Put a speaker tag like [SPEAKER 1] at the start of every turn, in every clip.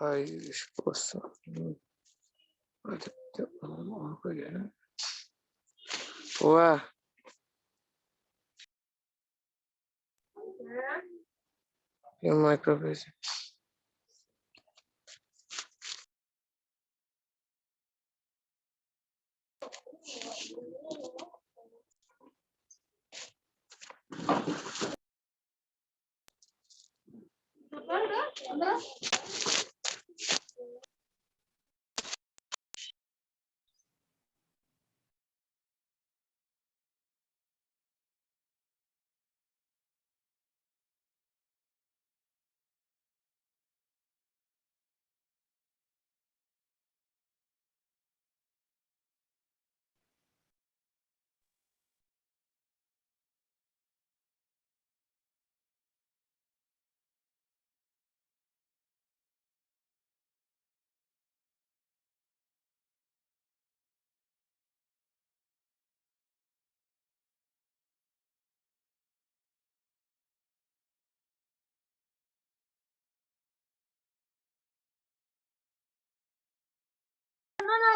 [SPEAKER 1] Ai, esposa. Wah. Yung microphone.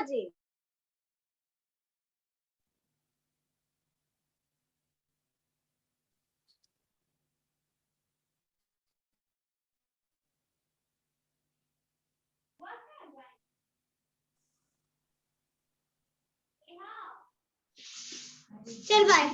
[SPEAKER 2] जी चल bye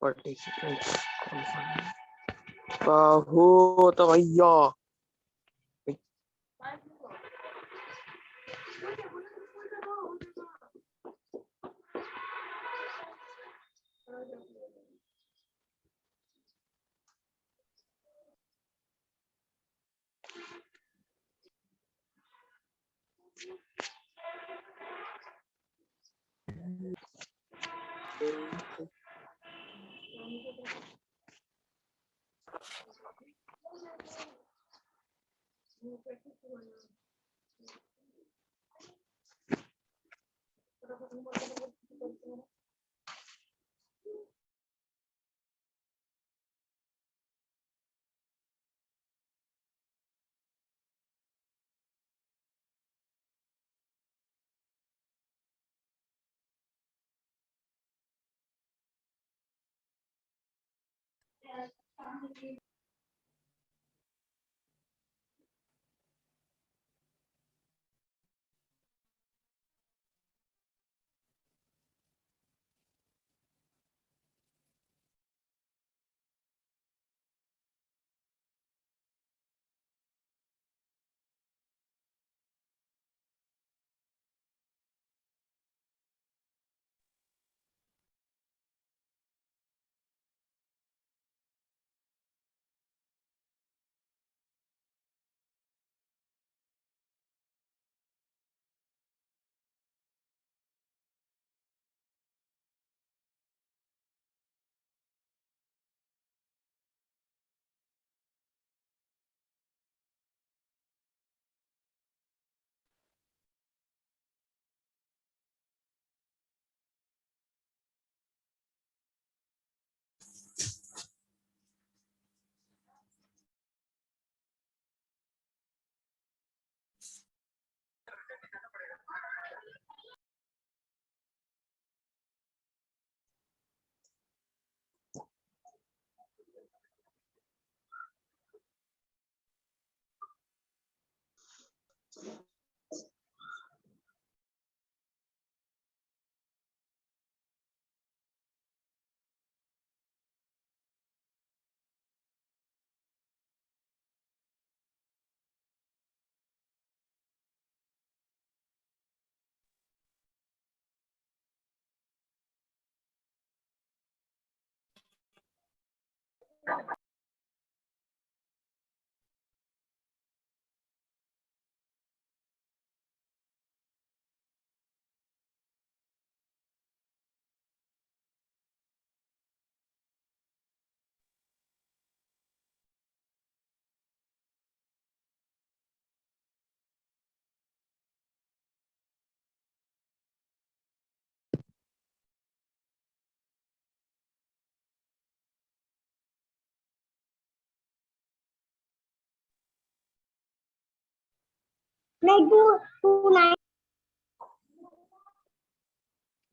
[SPEAKER 1] Participants. Bahu to भैया.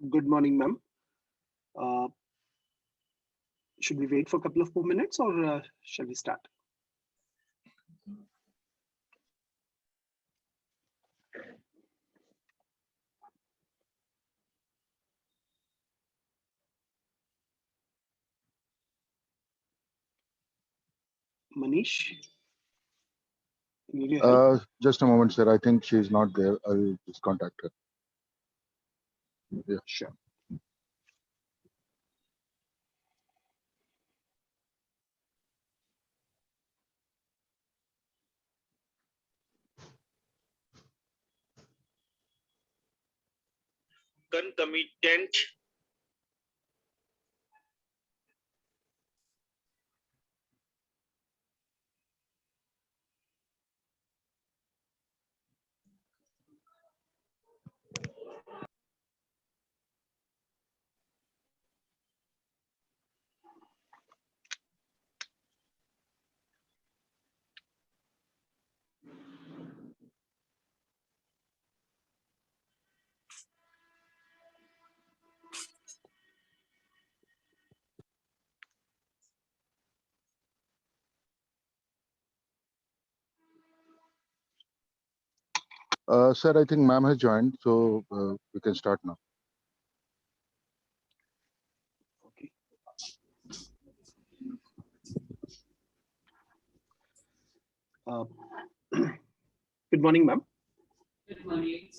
[SPEAKER 3] Good morning, ma'am. Should we wait for a couple of more minutes or shall we start? Manish? Need your help?
[SPEAKER 4] Just a moment, sir. I think she's not there. I'll just contact her. Yeah.
[SPEAKER 3] Sure.
[SPEAKER 5] Concomitant
[SPEAKER 4] Sir, I think ma'am has joined, so we can start now.
[SPEAKER 3] Okay. Good morning, ma'am.
[SPEAKER 5] Good morning.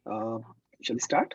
[SPEAKER 3] Shall we start?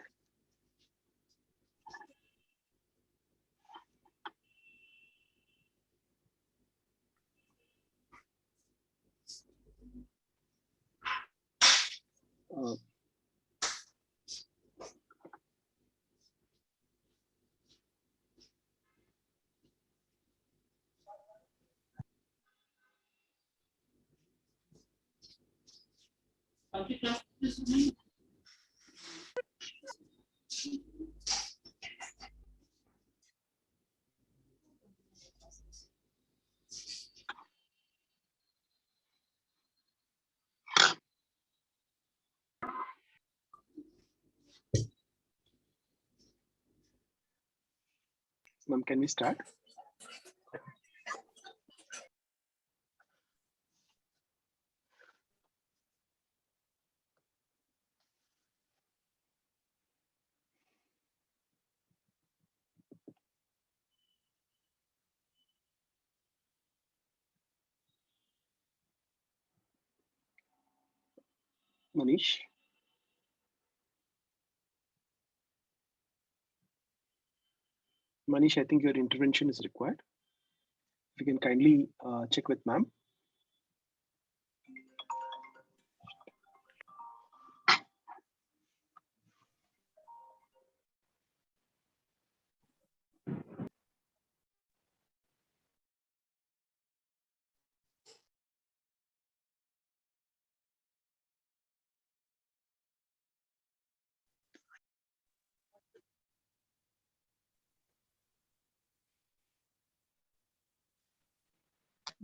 [SPEAKER 3] Ma'am, can we start? Manish? Manish, I think your intervention is required. If you can kindly check with ma'am.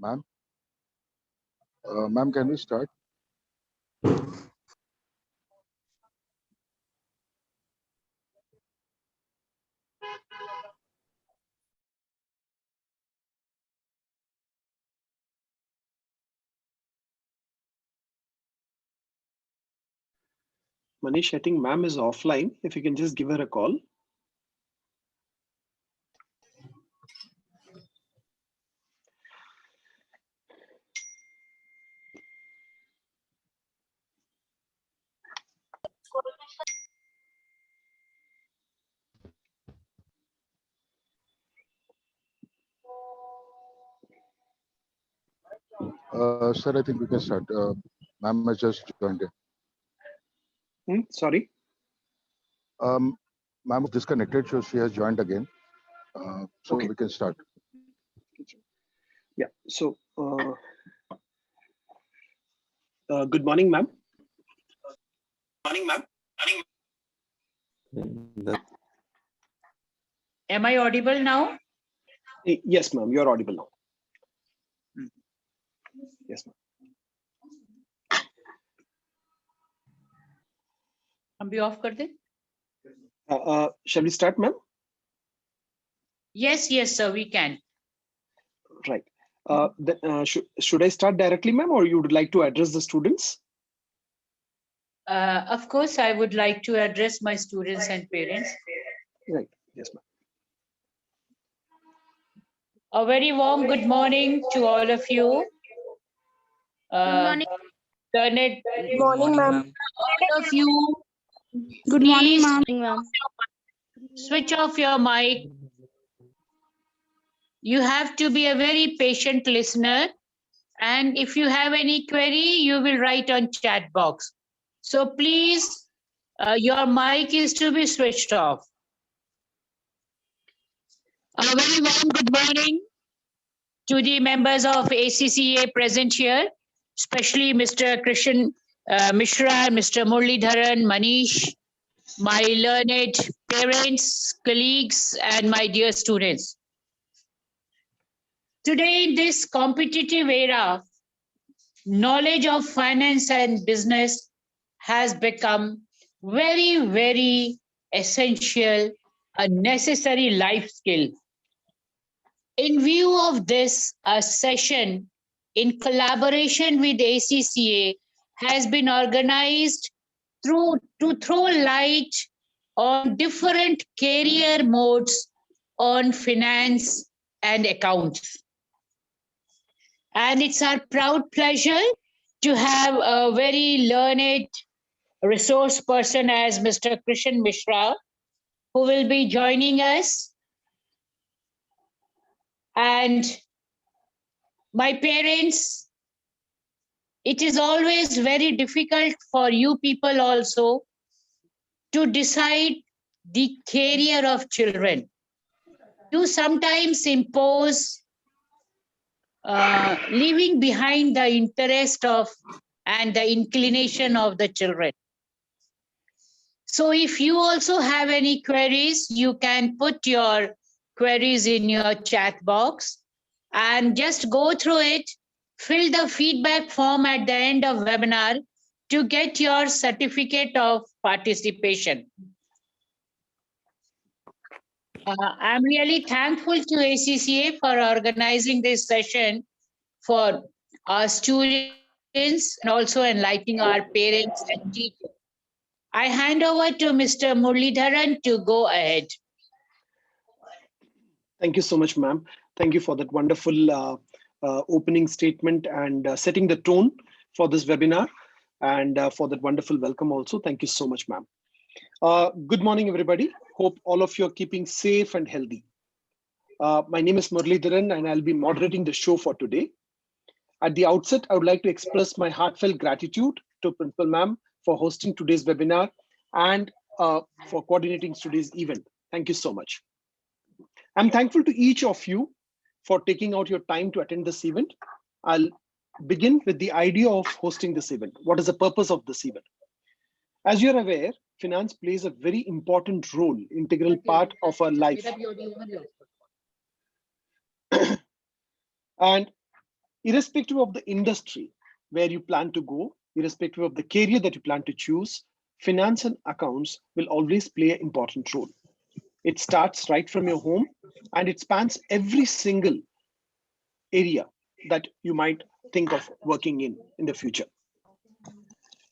[SPEAKER 4] Ma'am? Ma'am, can we start?
[SPEAKER 3] Manish, I think ma'am is offline. If you can just give her a call.
[SPEAKER 4] Sir, I think we can start. Ma'am has just joined in.
[SPEAKER 3] Sorry.
[SPEAKER 4] Ma'am was disconnected, so she has joined again. So
[SPEAKER 3] Okay.
[SPEAKER 4] we can start.
[SPEAKER 3] Yeah. So, good morning, ma'am.
[SPEAKER 5] Morning, ma'am.
[SPEAKER 6] Am I audible now?
[SPEAKER 3] Yes, ma'am. You're audible now. Yes, ma'am.
[SPEAKER 6] हम भी off कर दें?
[SPEAKER 3] Shall we start, ma'am?
[SPEAKER 6] Yes, yes, sir, we can.
[SPEAKER 3] Right. Should I start directly, ma'am, or you would like to address the students?
[SPEAKER 6] Of course, I would like to address my students and parents.
[SPEAKER 3] Right. Yes, ma'am.
[SPEAKER 6] A very warm good morning to all of you.
[SPEAKER 2] Good morning.
[SPEAKER 6] Learned,
[SPEAKER 1] Good morning, ma'am.
[SPEAKER 6] all of you,
[SPEAKER 2] Good morning,
[SPEAKER 6] please
[SPEAKER 2] ma'am.
[SPEAKER 6] switch off your mic. You have to be a very patient listener. And if you have any query, you will write on chat box. So please, your mic is to be switched off. A very warm good morning to the members of ACCA present here, especially Mr. Krishan Mishra, Mr. Muralidharan, Manish, my learned parents, colleagues, and my dear students. Today, in this competitive era, knowledge of finance and business has become very, very essential, a necessary life skill. In view of this, a session in collaboration with ACCA has been organized to throw light on different career modes on finance and accounts. And it's our proud pleasure to have a very learned resource person as Mr. Krishan Mishra, who will be joining us. And my parents, it is always very difficult for you people also to decide the career of children, to sometimes impose leaving behind the interest of and the inclination of the children. So if you also have any queries, you can put your queries in your chat box and just go through it, fill the feedback form at the end of webinar to get your certificate of participation. I'm really thankful to ACCA for organizing this session for our students and also enlightening our parents and teachers. I hand over to Mr. Muralidharan to go ahead.
[SPEAKER 3] Thank you so much, ma'am. Thank you for that wonderful opening statement and setting the tone for this webinar, and for that wonderful welcome also. Thank you so much, ma'am. Good morning, everybody. Hope all of you are keeping safe and healthy. My name is Muralidharan, and I'll be moderating the show for today. At the outset, I would like to express my heartfelt gratitude to Principal Ma'am for hosting today's webinar and for coordinating today's event. Thank you so much. I'm thankful to each of you for taking out your time to attend this event. I'll begin with the idea of hosting this event. What is the purpose of this event? As you're aware, finance plays a very important role, integral part of our life. And irrespective of the industry where you plan to go, irrespective of the career that you plan to choose, finance and accounts will always play an important role. It starts right from your home, and it spans every single area that you might think of working in the future.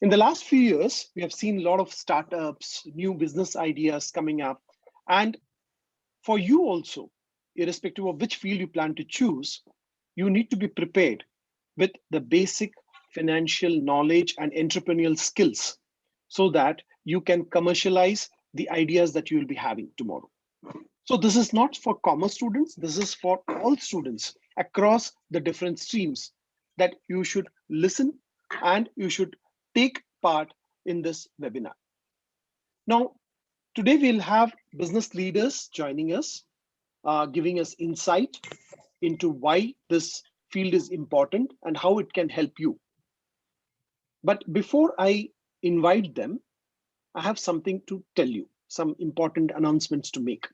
[SPEAKER 3] In the last few years, we have seen a lot of startups, new business ideas coming up. And for you also, irrespective of which field you plan to choose, you need to be prepared with the basic financial knowledge and entrepreneurial skills so that you can commercialize the ideas that you will be having tomorrow. So this is not for commerce students, this is for all students across the different streams that you should listen and you should take part in this webinar. Now, today we'll have business leaders joining us, giving us insight into why this field is important and how it can help you. But before I invite them, I have something to tell you, some important announcements to make.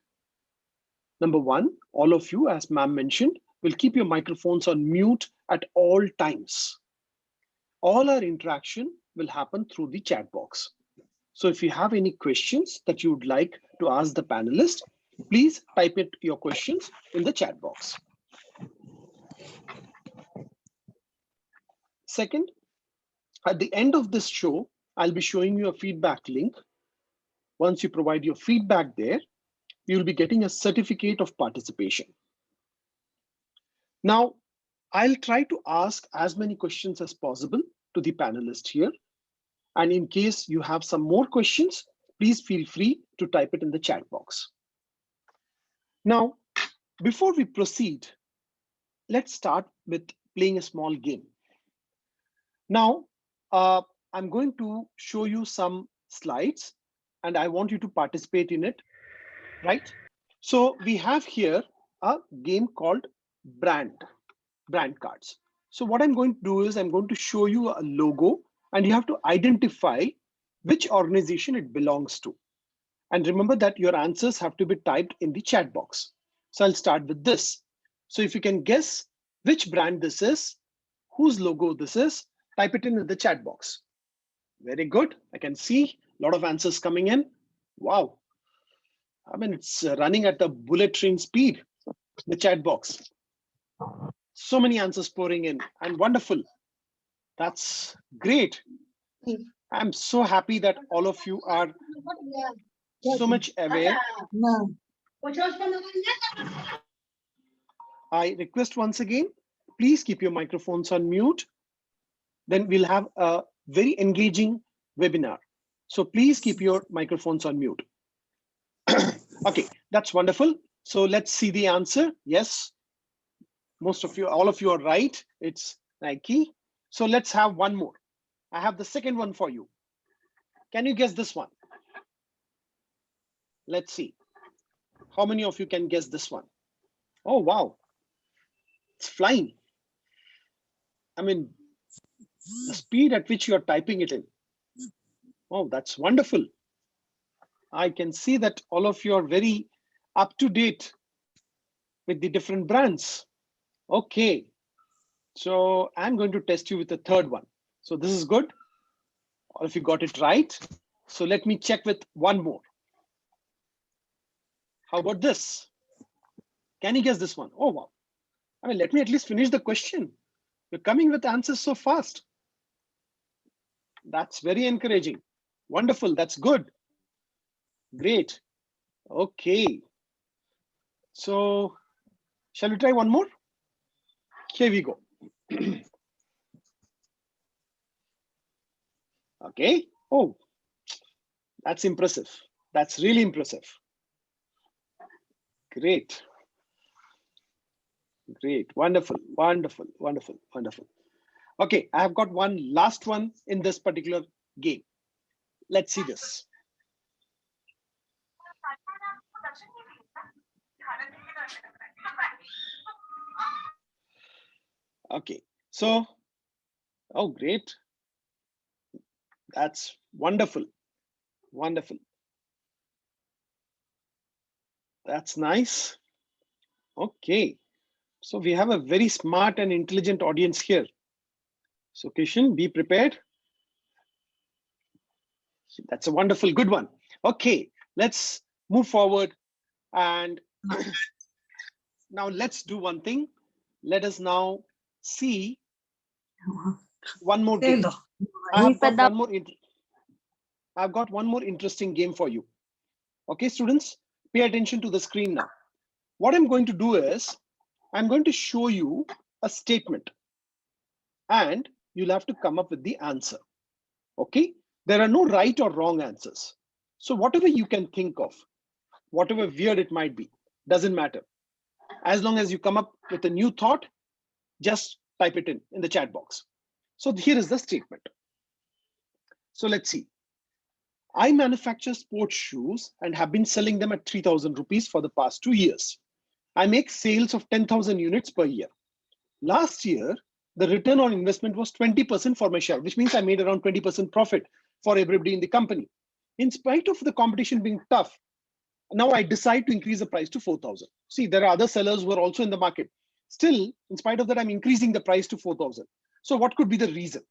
[SPEAKER 3] Number one, all of you, as ma'am mentioned, will keep your microphones on mute at all times. All our interaction will happen through the chat box. So if you have any questions that you would like to ask the panelists, please type your questions in the chat box. Second, at the end of this show, I'll be showing you a feedback link. Once you provide your feedback there, you'll be getting a certificate of participation. Now, I'll try to ask as many questions as possible to the panelists here. And in case you have some more questions, please feel free to type it in the chat box. Now, before we proceed, let's start with playing a small game. Now, I'm going to show you some slides and I want you to participate in it, right? So we have here a game called brand cards. So what I'm going to do is I'm going to show you a logo and you have to identify which organization it belongs to. And remember that your answers have to be typed in the chat box. So I'll start with this. So if you can guess which brand this is, whose logo this is, type it in the chat box. Very good. I can see a lot of answers coming in. Wow. I mean, it's running at a bullet train speed, the chat box. So many answers pouring in and wonderful. That's great. I'm so happy that all of you are so much aware. I request once again, please keep your microphones on mute. Then we'll have a very engaging webinar. So please keep your microphones on mute. Okay, that's wonderful. So let's see the answer. Yes, most of you, all of you are right. It's Nike. So let's have one more. I have the second one for you. Can you guess this one? Let's see. How many of you can guess this one? Oh, wow. It's flying. I mean, the speed at which you're typing it in. Oh, that's wonderful. I can see that all of you are very up to date with the different brands. Okay. So I'm going to test you with the third one. So this is good. All of you got it right. So let me check with one more. How about this? Can you guess this one? Oh, wow. I mean, let me at least finish the question. You're coming with answers so fast. That's very encouraging. Wonderful. That's good. Great. Okay. So shall we try one more? Here we go. Okay. Oh, that's impressive. That's really impressive. Great. Great. Wonderful. Wonderful. Wonderful. Wonderful. Okay. I have got one last one in this particular game. Let's see this. Okay. So, oh, great. That's wonderful. Wonderful. That's nice. Okay. So we have a very smart and intelligent audience here. So Kishan, be prepared. That's a wonderful, good one. Okay, let's move forward. And now let's do one thing. Let us now see one more game. I've got one more interesting game for you. Okay, students, pay attention to the screen now. What I'm going to do is, I'm going to show you a statement and you'll have to come up with the answer. Okay, there are no right or wrong answers. So whatever you can think of, whatever weird it might be, doesn't matter. As long as you come up with a new thought, just type it in the chat box. So here is the statement. So let's see. I manufacture sports shoes and have been selling them at 3,000 rupees for the past 2 years. I make sales of 10,000 units per year. Last year, the return on investment was 20% for my share, which means I made around 20% profit for everybody in the company. In spite of the competition being tough, now I decide to increase the price to 4,000. See, there are other sellers who are also in the market. Still, in spite of that, I'm increasing the price to 4,000. So what could be the reason?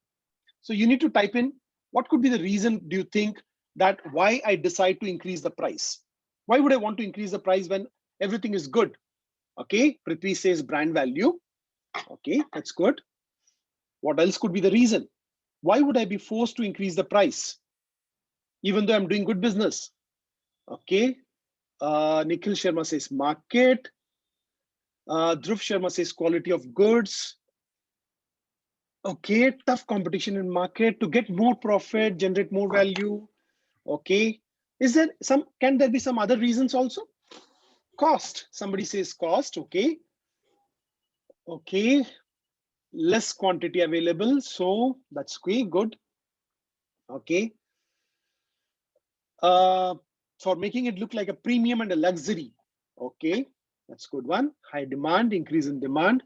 [SPEAKER 3] So you need to type in, what could be the reason, do you think, that why I decide to increase the price? Why would I want to increase the price when everything is good? Okay, Prithvi says brand value. Okay, that's good. What else could be the reason? Why would I be forced to increase the price, even though I'm doing good business? Okay, Nikhil Sharma says market. Dhruv Sharma says quality of goods. Okay, tough competition in market to get more profit, generate more value. Okay, is there some, can there be some other reasons also? Cost, somebody says cost. Okay, okay, less quantity available, so that's good. Okay, for making it look like a premium and a luxury. Okay, that's good one. High demand, increase in demand.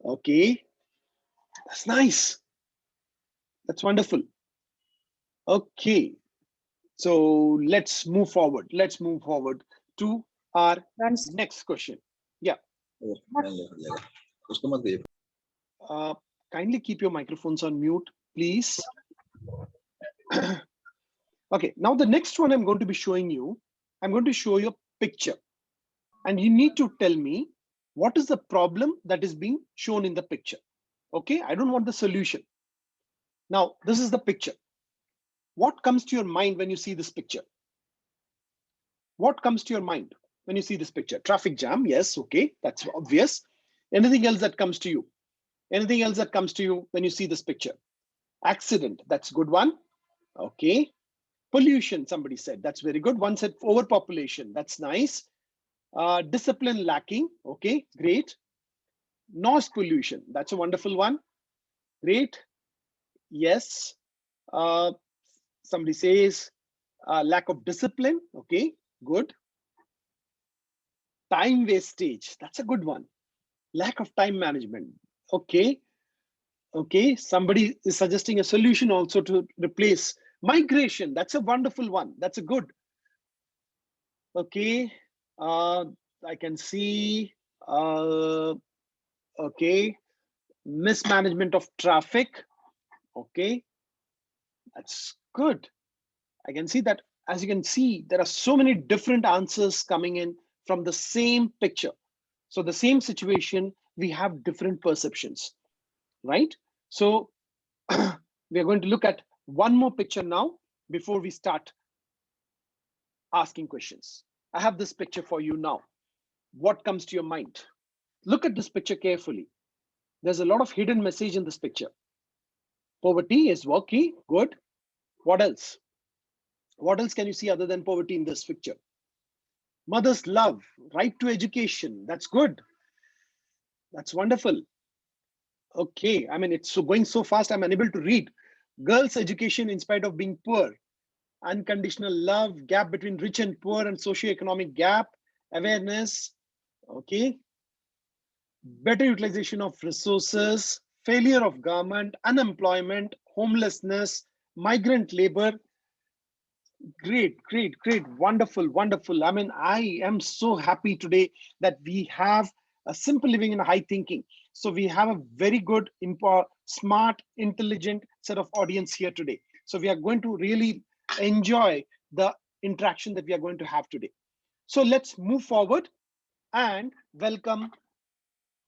[SPEAKER 3] Okay, that's nice. That's wonderful. Okay, so let's move forward. Let's move forward to our next question. Yeah. Kindly keep your microphones on mute, please. Okay, now the next one I'm going to be showing you, I'm going to show you a picture. And you need to tell me what is the problem that is being shown in the picture. Okay, I don't want the solution. Now, this is the picture. What comes to your mind when you see this picture? What comes to your mind when you see this picture? Traffic jam, yes, okay, that's obvious. Anything else that comes to you? Anything else that comes to you when you see this picture? Accident, that's a good one. Okay. Pollution, somebody said, that's very good. One said overpopulation, that's nice. Discipline lacking, okay, great. Noise pollution, that's a wonderful one. Great. Yes. Somebody says lack of discipline, okay, good. Time wastage, that's a good one. Lack of time management, okay. Okay, somebody is suggesting a solution also to replace migration. That's a wonderful one. That's a good. Okay, I can see. Okay, mismanagement of traffic. Okay, that's good. I can see that. As you can see, there are so many different answers coming in from the same picture. So the same situation, we have different perceptions, right? So we are going to look at one more picture now before we start asking questions. I have this picture for you now. What comes to your mind? Look at this picture carefully. There's a lot of hidden message in this picture. Poverty is working, good. What else? What else can you see other than poverty in this picture? Mother's love, right to education, that's good. That's wonderful. Okay, I mean, it's going so fast, I'm unable to read. Girls' education in spite of being poor. Unconditional love, gap between rich and poor and socioeconomic gap, awareness, okay. Better utilization of resources, failure of government, unemployment, homelessness, migrant labor. Great, great, great, wonderful, wonderful. I mean, I am so happy today that we have a simple living and high thinking. So we have a very good, smart, intelligent set of audience here today. So we are going to really enjoy the interaction that we are going to have today. So let's move forward and welcome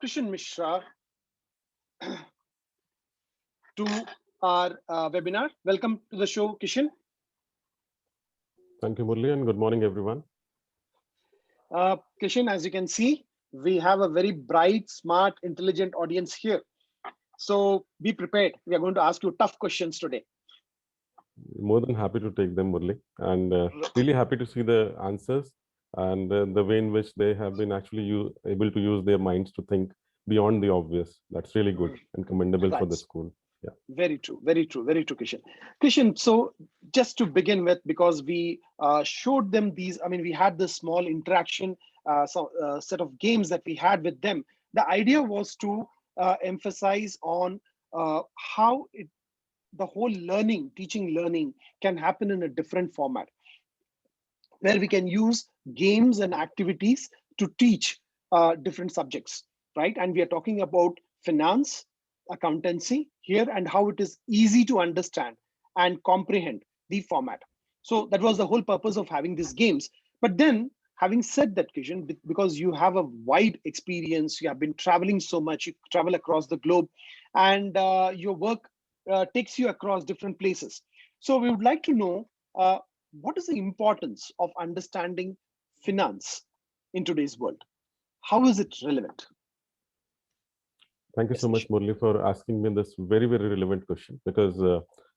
[SPEAKER 3] Kishan Mishra to our webinar. Welcome to the show, Kishan.
[SPEAKER 7] Thank you, Murli, and good morning, everyone.
[SPEAKER 3] Kishan, as you can see, we have a very bright, smart, intelligent audience here. So be prepared. We are going to ask you tough questions today.
[SPEAKER 7] More than happy to take them, Murli, and really happy to see the answers and the way in which they have been actually able to use their minds to think beyond the obvious. That's really good and commendable for the
[SPEAKER 3] Right.
[SPEAKER 7] school. Yeah.
[SPEAKER 3] Very true, very true, very true, Kishan. Kishan, so just to begin with, because we showed them these, I mean, we had this small interaction, set of games that we had with them. The idea was to emphasize on how the whole teaching learning can happen in a different format, where we can use games and activities to teach different subjects, right? And we are talking about finance, accountancy here, and how it is easy to understand and comprehend the format. So that was the whole purpose of having these games. But then, having said that, Kishan, because you have a wide experience, you have been traveling so much, you travel across the globe, and your work takes you across different places. So we would like to know what is the importance of understanding finance in today's world? How is it relevant?
[SPEAKER 7] Thank you
[SPEAKER 3] Yes,
[SPEAKER 7] so much,
[SPEAKER 3] Kishan.
[SPEAKER 7] Murli, for asking me this very, very relevant question, because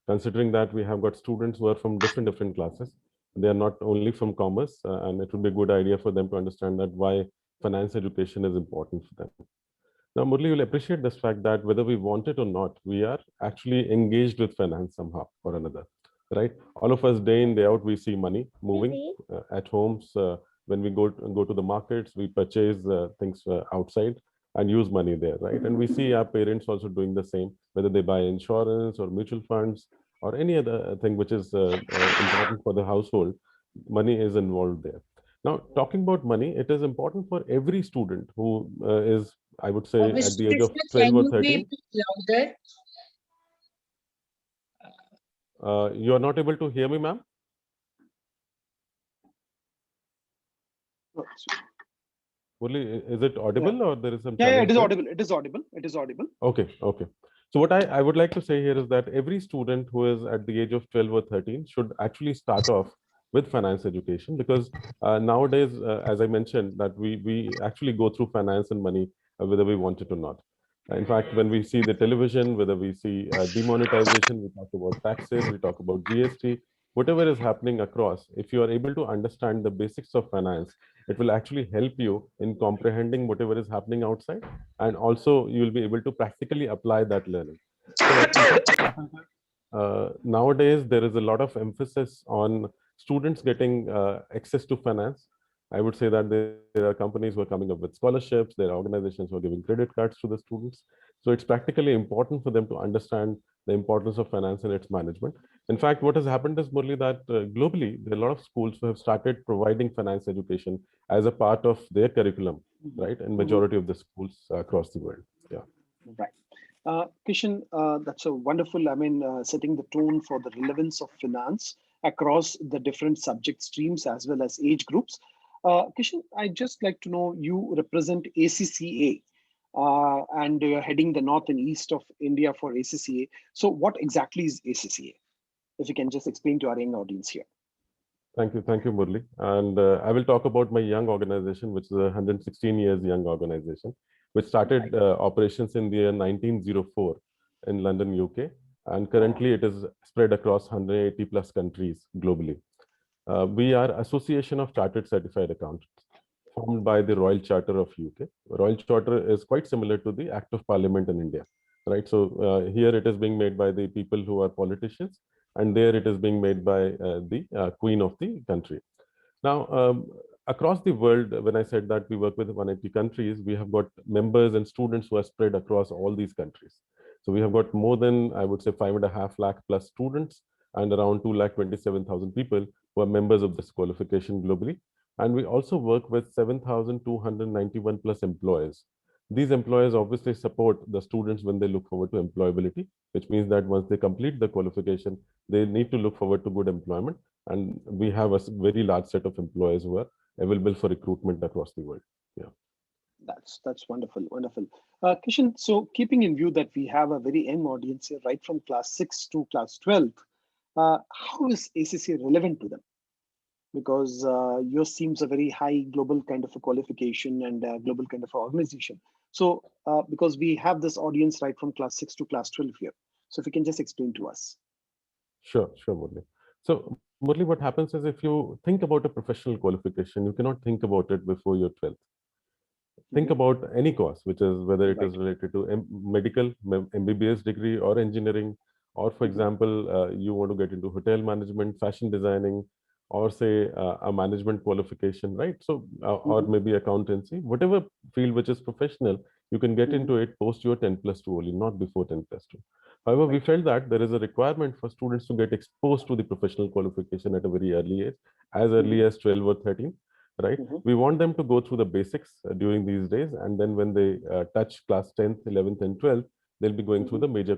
[SPEAKER 7] considering that we have got students who are from different classes, they are not only from commerce, and it would be a good idea for them to understand that why finance education is important for them. Now, Murli, you'll appreciate this fact that whether we want it or not, we are actually engaged with finance somehow or another, right? All of us, day in, day out, we see money moving at homes. When we go to the markets, we purchase things outside and use money there, right? And we see our parents also doing the same, whether they buy insurance or mutual funds or any other thing which is important for the household, money is involved there. Now, talking about money, it is important for every student who is, I would say, at
[SPEAKER 6] Mr.
[SPEAKER 7] the age of
[SPEAKER 6] Krishna,
[SPEAKER 7] 12
[SPEAKER 6] can
[SPEAKER 7] or
[SPEAKER 6] you be
[SPEAKER 7] 13.
[SPEAKER 6] louder?
[SPEAKER 7] You are not able to hear me, ma'am? Murli, is it audible or there is some
[SPEAKER 3] Yeah,
[SPEAKER 7] challenge
[SPEAKER 3] it is
[SPEAKER 7] there?
[SPEAKER 3] audible. It is audible. It is audible.
[SPEAKER 7] Okay, okay. So what I would like to say here is that every student who is at the age of 12 or 13 should actually start off with finance education, because nowadays, as I mentioned, that we actually go through finance and money whether we want it or not. In fact, when we see the television, whether we see demonetization, we talk about taxes, we talk about GST, whatever is happening across, if you are able to understand the basics of finance, it will actually help you in comprehending whatever is happening outside, and also you will be able to practically apply that learning. So nowadays there is a lot of emphasis on students getting access to finance. I would say that there are companies who are coming up with scholarships, there are organizations who are giving credit cards to the students. So it's practically important for them to understand the importance of finance and its management. In fact, what has happened is, Murli, that globally, there are a lot of schools who have started providing finance education as a part of their curriculum, right? And majority of the schools across the world. Yeah.
[SPEAKER 3] Right. Kishan, that's a wonderful, I mean, setting the tone for the relevance of finance across the different subject streams as well as age groups. Kishan, I'd just like to know, you represent ACCA and you're heading the north and east of India for ACCA. So what exactly is ACCA? If you can just explain to our young audience here.
[SPEAKER 7] Thank you, Murli. And I will talk about my young organization, which is a 116 years young organization, which started operations in the year 1904 in London, UK. And currently it is spread across 180 plus countries globally. We are Association of Chartered Certified Accountants, formed by the Royal Charter of UK. Royal Charter is quite similar to the Act of Parliament in India, right? So here it is being made by the people who are politicians, and there it is being made by the Queen of the country. Now, across the world, when I said that we work with 180 countries, we have got members and students who are spread across all these countries. So we have got more than, I would say, 5.5 lakh plus students and around 2,27,000 people who are members of this qualification globally. And we also work with 7,291 plus employers. These employers obviously support the students when they look forward to employability, which means that once they complete the qualification, they need to look forward to good employment. And we have a very large set of employers who are available for recruitment across the world. Yeah.
[SPEAKER 3] That's wonderful, wonderful. Kishan, so keeping in view that we have a very young audience here, right from class 6 to class 12, how is ACCA relevant to them? Because yours seems a very high global kind of a qualification and a global kind of organization. So because we have this audience right from class 6 to class 12 here. So if you can just explain to us.
[SPEAKER 7] Sure, Murli. So Murli, what happens is, if you think about a professional qualification, you cannot think about it before your 12th. think about any course, which is whether it
[SPEAKER 3] Right.
[SPEAKER 7] is related to medical, MBBS degree or engineering, or for example, you want to get into hotel management, fashion designing, or say a management qualification, right? So, or maybe accountancy, whatever field which is professional, you can get into it post your 10+2 only, not before 10+2. However, we felt that there is a requirement for students to get exposed to the professional qualification at a very early age, as early as 12 or 13, right? We want them to go through the basics during these days, and then when they touch class 10th, 11th, and 12th, they'll be going through the major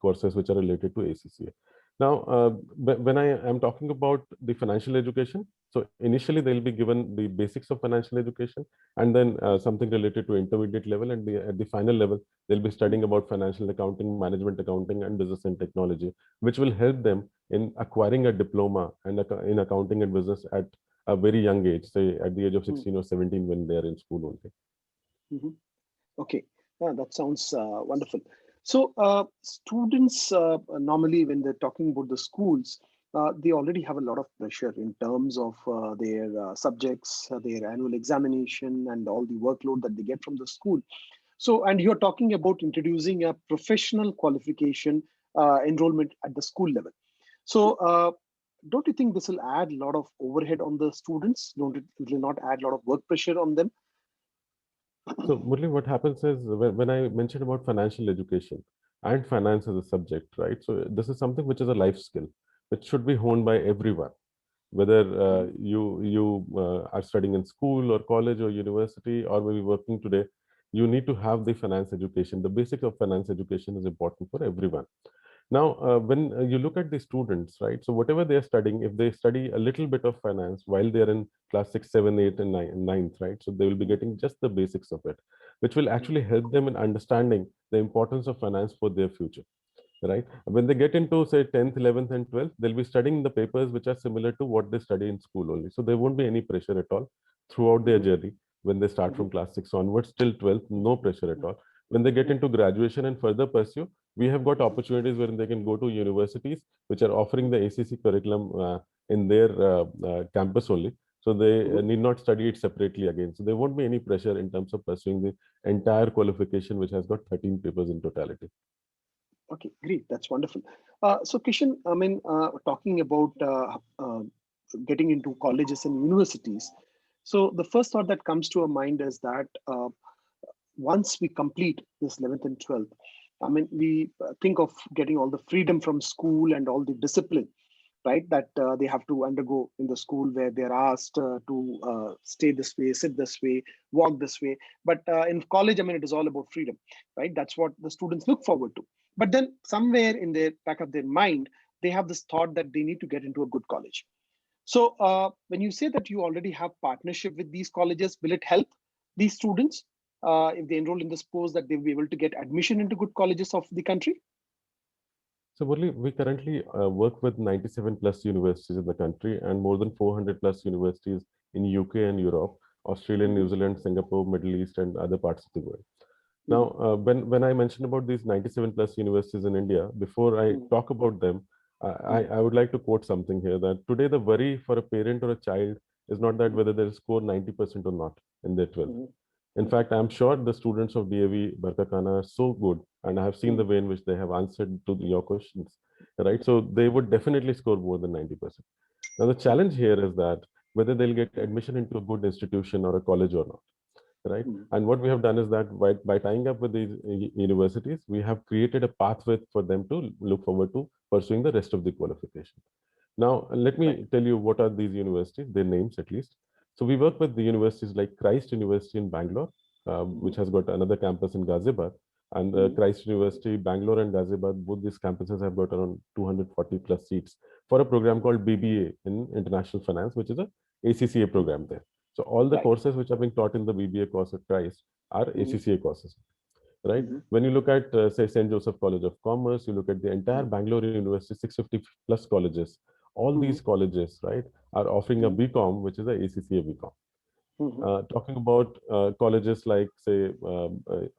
[SPEAKER 7] courses which are related to ACCA. Now, when I am talking about the financial education, so initially they'll be given the basics of financial education, and then something related to intermediate level, and at the final level, they'll be studying about financial accounting, management accounting, and business and technology, which will help them in acquiring a diploma in accounting and business at a very young age, say at the age of 16 or 17 when they are in school only.
[SPEAKER 3] Okay, that sounds wonderful. So students normally, when they're talking about the schools, they already have a lot of pressure in terms of their subjects, their annual examination, and all the workload that they get from the school. So, and you're talking about introducing a professional qualification enrollment at the school level. So, don't you think this will add a lot of overhead on the students? It will not add a lot of work pressure on them?
[SPEAKER 7] So, Murli, what happens is when I mentioned about financial education and finance as a subject, right? So, this is something which is a life skill, which should be honed by everyone, whether you are studying in school or college or university or maybe working today. You need to have the finance education. The basic of finance education is important for everyone. Now, when you look at the students, right? So whatever they are studying, if they study a little bit of finance while they are in class 6, 7, 8, and 9th, right? So they will be getting just the basics of it, which will actually help them in understanding the importance of finance for their future, right? When they get into say 10th, 11th, and 12th, they'll be studying the papers which are similar to what they study in school only. So there won't be any pressure at all throughout their journey. When they start from class 6 onwards till 12th, no pressure at all. When they get into graduation and further pursue, we have got opportunities where they can go to universities which are offering the ACC curriculum in their campus only. So they need not study it separately again. So there won't be any pressure in terms of pursuing the entire qualification, which has got 13 papers in totality.
[SPEAKER 3] Okay, great. That's wonderful. So Kishan, I mean, talking about getting into colleges and universities. So the first thought that comes to our mind is that once we complete this 11th and 12th, I mean, we think of getting all the freedom from school and all the discipline, right, that they have to undergo in the school, where they're asked to stay this way, sit this way, walk this way. But in college, I mean, it is all about freedom, right? That's what the students look forward to. But then somewhere in the back of their mind, they have this thought that they need to get into a good college. So when you say that you already have partnership with these colleges, will it help these students if they enroll in this course, that they'll be able to get admission into good colleges of the country?
[SPEAKER 7] So, Murli, we currently work with 97 plus universities in the country and more than 400 plus universities in UK and Europe, Australia, New Zealand, Singapore, Middle East, and other parts of the world. Now, when I mentioned about these 97 plus universities in India, before I talk about them, I would like to quote something here, that today the worry for a parent or a child is not that whether they score 90% or not in their 12th. In fact, I'm sure the students of DAV Barkakana are so good, and I have seen the way in which they have answered to your questions, right? So they would definitely score more than 90%. Now, the challenge here is that whether they'll get admission into a good institution or a college or not, right? And what we have done is that by tying up with these universities, we have created a pathway for them to look forward to pursuing the rest of the qualification. Now, let me tell you what are these universities, their names at least. So we work with the universities like Christ University in Bangalore, which has got another campus in Ghaziabad. And Christ University, Bangalore and Ghaziabad, both these campuses have got around 240 plus seats for a program called BBA in International Finance, which is a ACCA program there. So all the courses which are being taught in the BBA course at Christ are ACCA courses, right? When you look at, say, St. Joseph College of Commerce, you look at the entire Bangalore University, 650 plus colleges. All these colleges, right, are offering a BCom, which is a ACCA BCom. Talking about colleges like, say,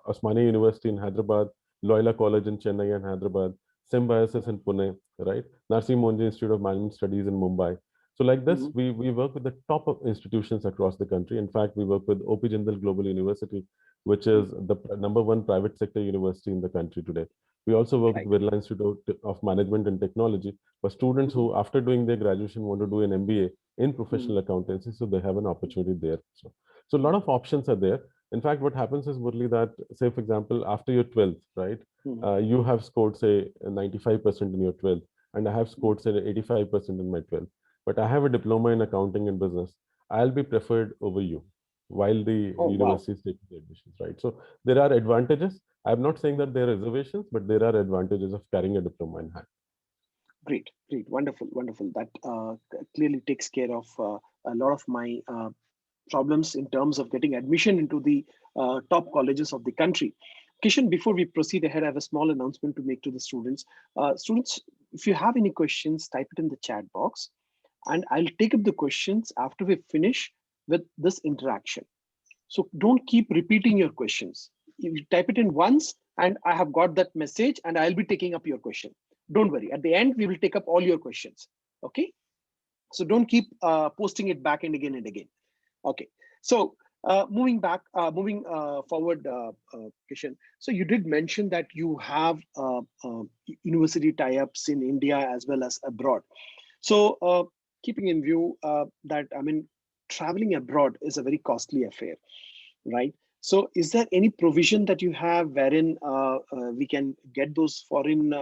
[SPEAKER 7] Osmania University in Hyderabad, Loyola College in Chennai and Hyderabad, Symbiosis in Pune, right? Narsi Monji Institute of Management Studies in Mumbai. So like this, we work with the top of institutions across the country. In fact, we work with OP Jindal Global University, which is the #1 private sector university in the country today. We also work with Birla Institute of Management and Technology for students who, after doing their graduation, want to do an MBA in professional accountancy. So they have an opportunity there. So a lot of options are there. In fact, what happens is, Murli, that, say, for example, after your 12th, right, you have scored, say, 95% in your 12th, and I have scored, say, 85% in my 12th. But I have a diploma in accounting and business. I'll be preferred over you while the university is taking the admissions, right? So there are advantages. I'm not saying that there are reservations, but there are advantages of carrying a diploma in hand.
[SPEAKER 3] Great, great, wonderful, wonderful. That clearly takes care of a lot of my problems in terms of getting admission into the top colleges of the country. Kishan, before we proceed ahead, I have a small announcement to make to the students. Students, if you have any questions, type it in the chat box, and I'll take up the questions after we finish with this interaction. So don't keep repeating your questions. You type it in once, and I have got that message, and I'll be taking up your question. Don't worry. At the end, we will take up all your questions. Okay. So don't keep posting it back and again and again. Okay. So moving forward, Kishan. So you did mention that you have university tie-ups in India as well as abroad. So keeping in view that, I mean, traveling abroad is a very costly affair, right? So is there any provision that you have wherein we can get those foreign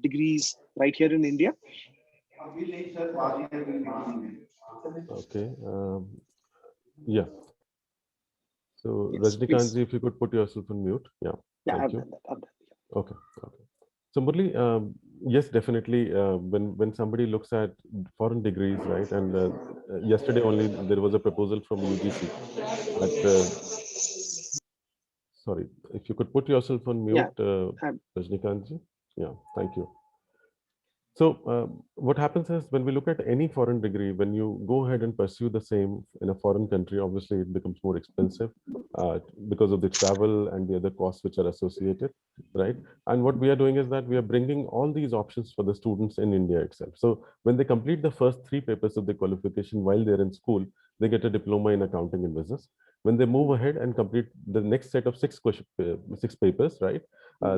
[SPEAKER 3] degrees right here in India?
[SPEAKER 7] Okay. Yeah. So
[SPEAKER 3] Yes,
[SPEAKER 7] Rajnikantji, if you could put yourself on mute. Yeah.
[SPEAKER 3] Yeah,
[SPEAKER 7] Thank
[SPEAKER 3] I've
[SPEAKER 7] you.
[SPEAKER 3] done that. I've done that.
[SPEAKER 7] Okay. Okay. So Murli, yes, definitely. When somebody looks at foreign degrees, right? And yesterday only there was a proposal from UGC. Sorry, if you could put yourself on mute, Rajnikantji. Yeah, thank you. So what happens is, when we look at any foreign degree, when you go ahead and pursue the same in a foreign country, obviously it becomes more expensive because of the travel and the other costs which are associated, right? And what we are doing is that we are bringing all these options for the students in India itself. So when they complete the first 3 papers of the qualification while they're in school, they get a diploma in accounting and business. When they move ahead and complete the next set of 6 papers, right,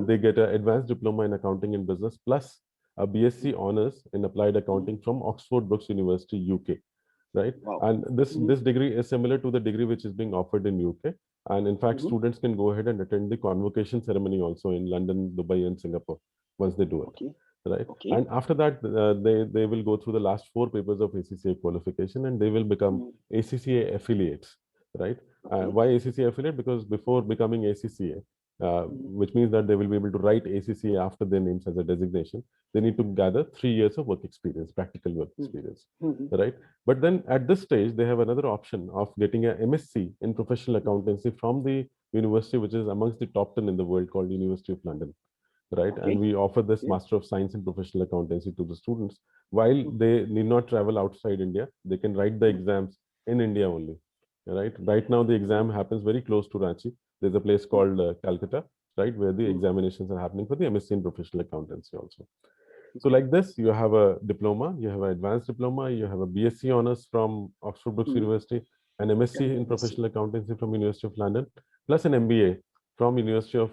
[SPEAKER 7] they get an advanced diploma in accounting and business plus a BSc honors in applied accounting from Oxford Brookes University, UK, right?
[SPEAKER 3] Wow.
[SPEAKER 7] And this degree is similar to the degree which is being offered in UK. And in fact, students can go ahead and attend the convocation ceremony also in London, Dubai, and Singapore once they do it.
[SPEAKER 3] Okay.
[SPEAKER 7] Right.
[SPEAKER 3] Okay.
[SPEAKER 7] And after that, they will go through the last 4 papers of ACCA qualification, and they will become ACCA affiliates, right? Why ACCA affiliate? Because before becoming ACCA, which means that they will be able to write ACCA after their names as a designation, they need to gather 3 years of work experience, practical work experience, right? But then at this stage, they have another option of getting an MSc in professional accountancy from the university, which is amongst the top 10 in the world, called University of London. Right. Okay. And we offer this Master of Science in Professional Accountancy to the students. While they need not travel outside India, they can write the exams in India only. Right. Right now, the exam happens very close to Ranchi. There's a place called Calcutta, right, where the examinations are happening for the MSc in Professional Accountancy also. So like this, you have a diploma, you have an advanced diploma, you have a BSc honors from Oxford Brookes University, an MSc in Professional Accountancy from University of London, plus an MBA from University of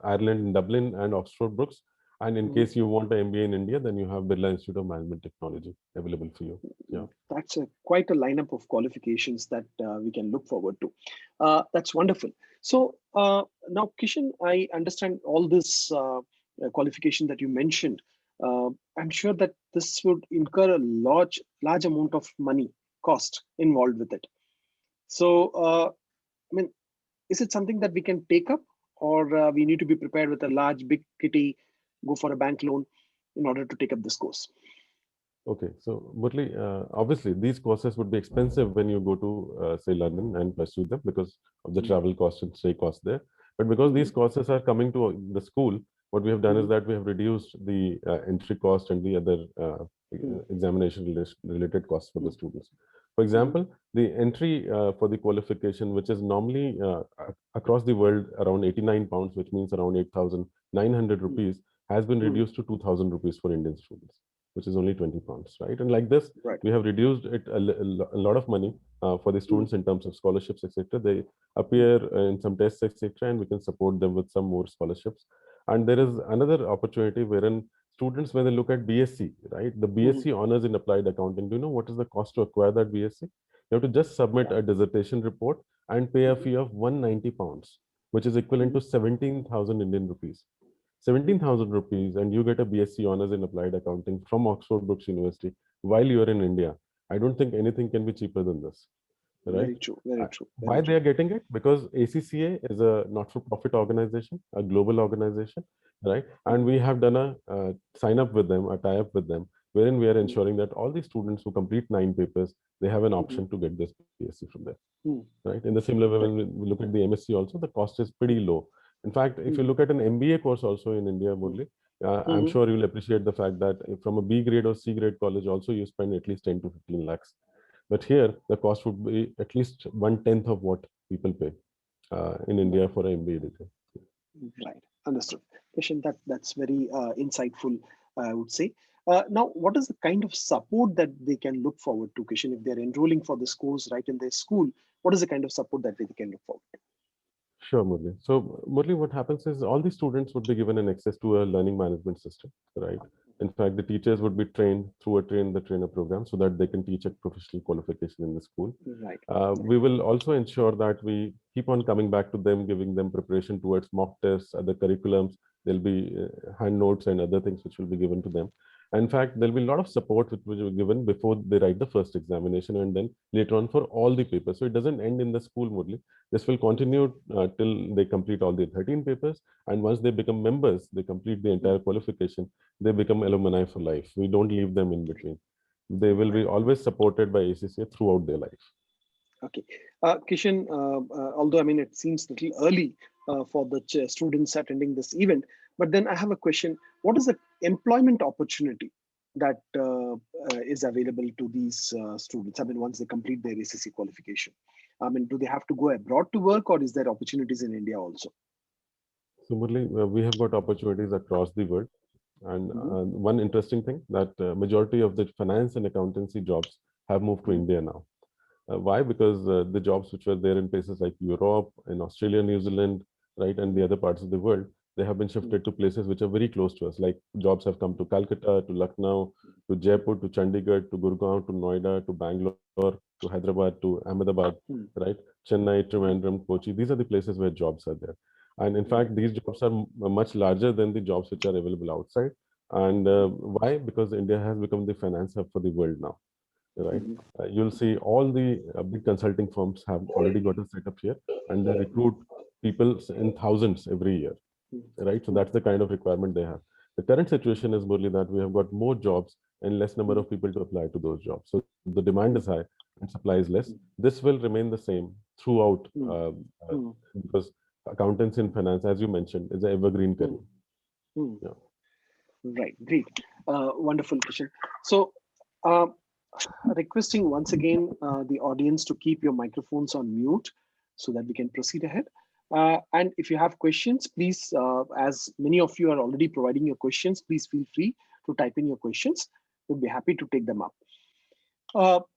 [SPEAKER 7] Ireland in Dublin and Oxford Brookes. And in case you want an MBA in India, then you have Birla Institute of Management Technology available for you. Yeah,
[SPEAKER 3] that's quite a lineup of qualifications that we can look forward to. That's wonderful. So now, Kishan, I understand all this qualification that you mentioned. I'm sure that this would incur a large amount of money cost involved with it. So, I mean, is it something that we can take up, or we need to be prepared with a large, big kitty, go for a bank loan in order to take up this course?
[SPEAKER 7] Okay, so Murli, obviously these courses would be expensive when you go to say London and pursue them because of the travel cost and stay cost there. But because these courses are coming to the school, what we have done is that we have reduced the entry cost and the other examination related costs for the students. For example, the entry for the qualification, which is normally across the world around 89 pounds, which means around 8,900 rupees, has been reduced to 2,000 rupees for Indian students. which is only 20 pounds, right? And like this,
[SPEAKER 3] Right.
[SPEAKER 7] we have reduced it a lot of money for the students in terms of scholarships, etc. They appear in some tests, etc., and we can support them with some more scholarships. And there is another opportunity wherein students, when they look at BSc, right, the BSc honors in applied accounting, do you know what is the cost to acquire that BSc? You have to just submit a dissertation report and pay a fee of 190 pounds, which is equivalent to 17,000 Indian rupees. 17,000 rupees, and you get a BSc honors in applied accounting from Oxford Brookes University while you're in India. I don't think anything can be cheaper than this. Right?
[SPEAKER 3] Very true. Very true.
[SPEAKER 7] Why they are getting it? Because ACCA is a not-for-profit organization, a global organization, right? And we have done a sign up with them, a tie up with them, wherein we are ensuring that all the students who complete 9 papers, they have an option to get this BSc from there, right? In the similar way, when we look at the MSc also, the cost is pretty low. In fact, if you look at an MBA course also in India, Murli, I'm sure you'll appreciate the fact that from a B grade or C grade college also, you spend at least 10 to 15 lakhs. But here, the cost would be at least 1/10 of what people pay in India for an MBA degree.
[SPEAKER 3] Right. Understood. Kishan, that's very insightful, I would say. Now, what is the kind of support that they can look forward to, Kishan, if they're enrolling for this course right in their school? What is the kind of support that they can look forward to?
[SPEAKER 7] Sure, Murli. So, Murli, what happens is all the students would be given an access to a learning management system, right? In fact, the teachers would be trained through a train-the-trainer program so that they can teach a professional qualification in the school.
[SPEAKER 3] Right.
[SPEAKER 7] We will also ensure that we keep on coming back to them, giving them preparation towards mock tests, other curriculums. There'll be hand notes and other things which will be given to them. In fact, there'll be a lot of support which will be given before they write the first examination and then later on for all the papers. So it doesn't end in the school, Murli. This will continue till they complete all the 13 papers. And once they become members, they complete the entire qualification, they become alumni for life. We don't leave them in between. They will be always supported by ACCA throughout their life.
[SPEAKER 3] Okay. Kishan, although I mean, it seems a little early for the students attending this event, but then I have a question. What is the employment opportunity that is available to these students? I mean, once they complete their ACC qualification, I mean, do they have to go abroad to work, or is there opportunities in India also?
[SPEAKER 7] So, Murli, we have got opportunities across the world. And one interesting thing that majority of the finance and accountancy jobs have moved to India now. Why? Because the jobs which were there in places like Europe, in Australia, New Zealand, right, and the other parts of the world, they have been shifted to places which are very close to us. Like jobs have come to Calcutta, to Lucknow, to Jaipur, to Chandigarh, to Gurgaon, to Noida, to Bangalore, to Hyderabad, to Ahmedabad, right, Chennai, Trivandrum, Kochi. These are the places where jobs are there. And in fact, these jobs are much larger than the jobs which are available outside. And why? Because India has become the finance hub for the world now. Right, you'll see all the big consulting firms have already got a setup here, and they recruit people in thousands every year. Right, so that's the kind of requirement they have. The current situation is merely that we have got more jobs and less number of people to apply to those jobs. So the demand is high and supply is less. This will remain the same throughout because accountancy and finance, as you mentioned, is an evergreen career. Yeah.
[SPEAKER 3] Right, great, wonderful, Kishan. So. Requesting once again the audience to keep your microphones on mute so that we can proceed ahead. And if you have questions, please, as many of you are already providing your questions, please feel free to type in your questions. We'll be happy to take them up.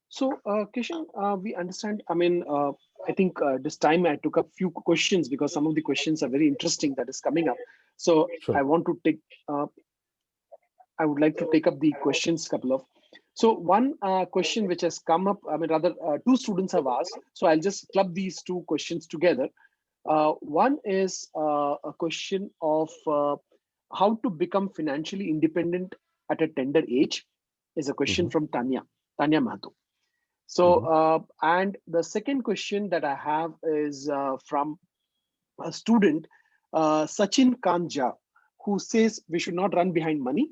[SPEAKER 3] So, Kishan, we understand, I mean, I think this time I took up few questions because some of the questions are very interesting that is coming up. So sure. I want to take, I would like to take up the questions, couple of. So one question which has come up, I mean, rather two students have asked. So I'll just club these two questions together. One is a question of how to become financially independent at a tender age is a question from Tanya Mahato. So, and the second question that I have is from a student, Sachin Kanja, who says we should not run behind money.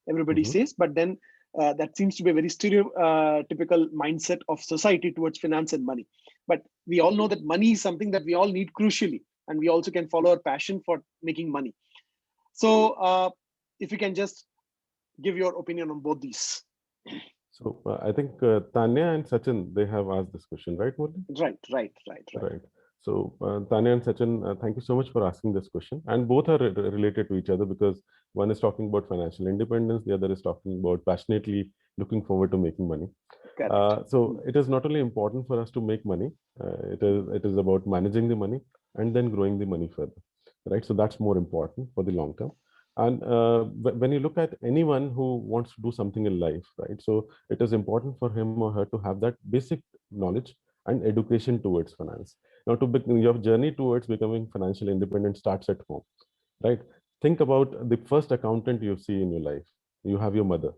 [SPEAKER 3] Everybody says, but then that seems to be a very stereotypical mindset of society towards finance and money. But we all know that money is something that we all need crucially, and we also can follow our passion for making money. So if you can just give your opinion on both these. So
[SPEAKER 7] I think Tanya and Sachin, they have asked this question, right, Murli?
[SPEAKER 3] Right.
[SPEAKER 7] Right. So Tanya and Sachin, thank you so much for asking this question. And both are related to each other because one is talking about financial independence, the other is talking about passionately looking forward to making money.
[SPEAKER 3] Correct.
[SPEAKER 7] So it is not only important for us to make money, it is about managing the money and then growing the money further, right? So that's more important for the long term. And when you look at anyone who wants to do something in life, right? So it is important for him or her to have that basic knowledge and education towards finance. Now, your journey towards becoming financially independent starts at home, right? Think about the first accountant you see in your life. You have your mother,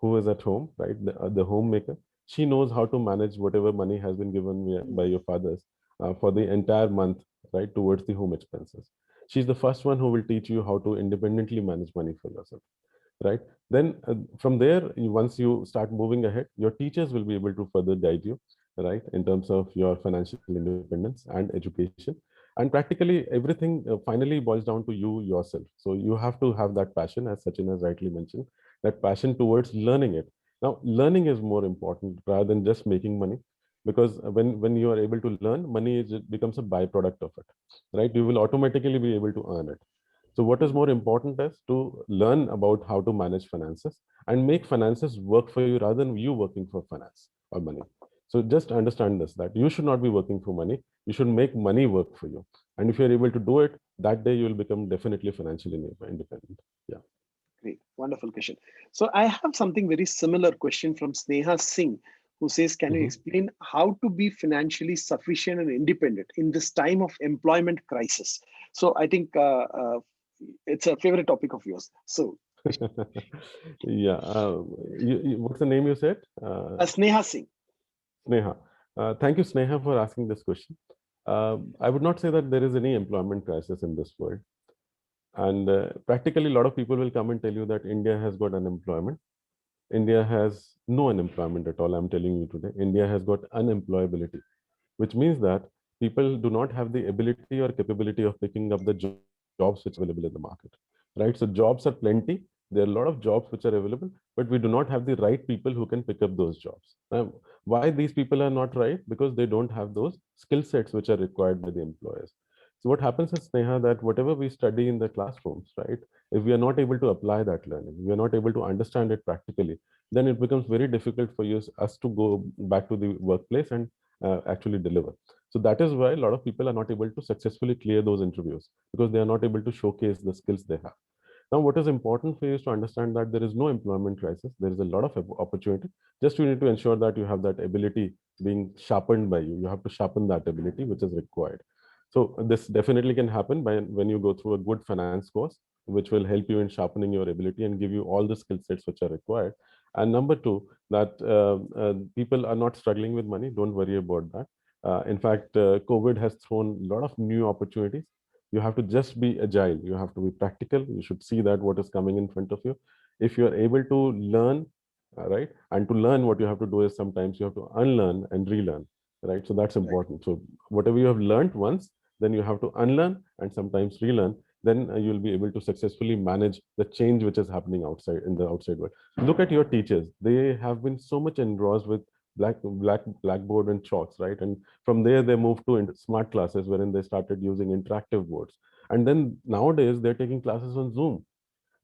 [SPEAKER 7] who is at home, right? The homemaker. She knows how to manage whatever money has been given by your fathers for the entire month, right, towards the home expenses. She's the first one who will teach you how to independently manage money for yourself, right? Then from there, once you start moving ahead, your teachers will be able to further guide you, right, in terms of your financial independence and education. And practically everything finally boils down to you yourself. So you have to have that passion, as Sachin has rightly mentioned, that passion towards learning it. Now, learning is more important rather than just making money, because when you are able to learn, money it becomes a byproduct of it, right? You will automatically be able to earn it. So what is more important is to learn about how to manage finances and make finances work for you rather than you working for finance or money. So just understand this, that you should not be working for money. You should make money work for you. And if you're able to do it, that day you will become definitely financially independent. Yeah.
[SPEAKER 3] Great. Wonderful question. So I have something very similar question from Sneha Singh, who says, can you explain how to be financially sufficient and independent in this time of employment crisis? So I think it's a favorite topic of yours. So
[SPEAKER 7] Yeah. What's the name you said?
[SPEAKER 3] Sneha Singh.
[SPEAKER 7] Sneha. Thank you, Sneha, for asking this question. I would not say that there is any employment crisis in this world. And practically, a lot of people will come and tell you that India has got unemployment. India has no unemployment at all. I'm telling you today, India has got unemployability, which means that people do not have the ability or capability of picking up the jobs which are available in the market, right? So jobs are plenty. There are a lot of jobs which are available, but we do not have the right people who can pick up those jobs. Why these people are not right? Because they don't have those skill sets which are required by the employers. So what happens is, Sneha, that whatever we study in the classrooms, right, if we are not able to apply that learning, we are not able to understand it practically, then it becomes very difficult for us to go back to the workplace and actually deliver. So that is why a lot of people are not able to successfully clear those interviews, because they are not able to showcase the skills they have. Now, what is important for you is to understand that there is no employment crisis. There is a lot of opportunity. Just you need to ensure that you have that ability being sharpened by you. You have to sharpen that ability which is required. So this definitely can happen by when you go through a good finance course, which will help you in sharpening your ability and give you all the skill sets which are required. And number two, that people are not struggling with money. Don't worry about that. In fact, COVID has thrown a lot of new opportunities. You have to just be agile. You have to be practical. You should see that what is coming in front of you. If you are able to learn, right, and to learn, what you have to do is sometimes you have to unlearn and relearn, right? So that's important. So whatever you have learned once, then you have to unlearn and sometimes relearn. Then you'll be able to successfully manage the change which is happening outside in the outside world. Look at your teachers. They have been so much engrossed with blackboard and chalks, right? And from there they moved to smart classes, wherein they started using interactive boards. And then nowadays they're taking classes on Zoom.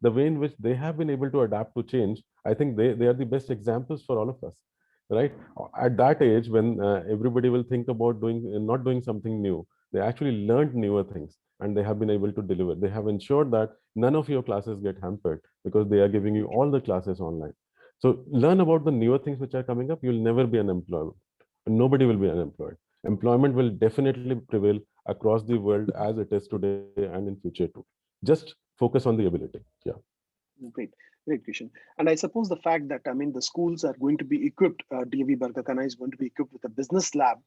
[SPEAKER 7] The way in which they have been able to adapt to change, I think they are the best examples for all of us, right? At that age, when everybody will think about not doing something new, they actually learned newer things and they have been able to deliver. They have ensured that none of your classes get hampered because they are giving you all the classes online. So learn about the newer things which are coming up. You'll never be unemployed. Nobody will be unemployed. Employment will definitely prevail across the world as it is today and in future too. Just focus on the ability. Yeah.
[SPEAKER 3] Great, great question. And I suppose the fact that, I mean, the schools are going to be equipped, DAV Barkakana is going to be equipped with a business lab,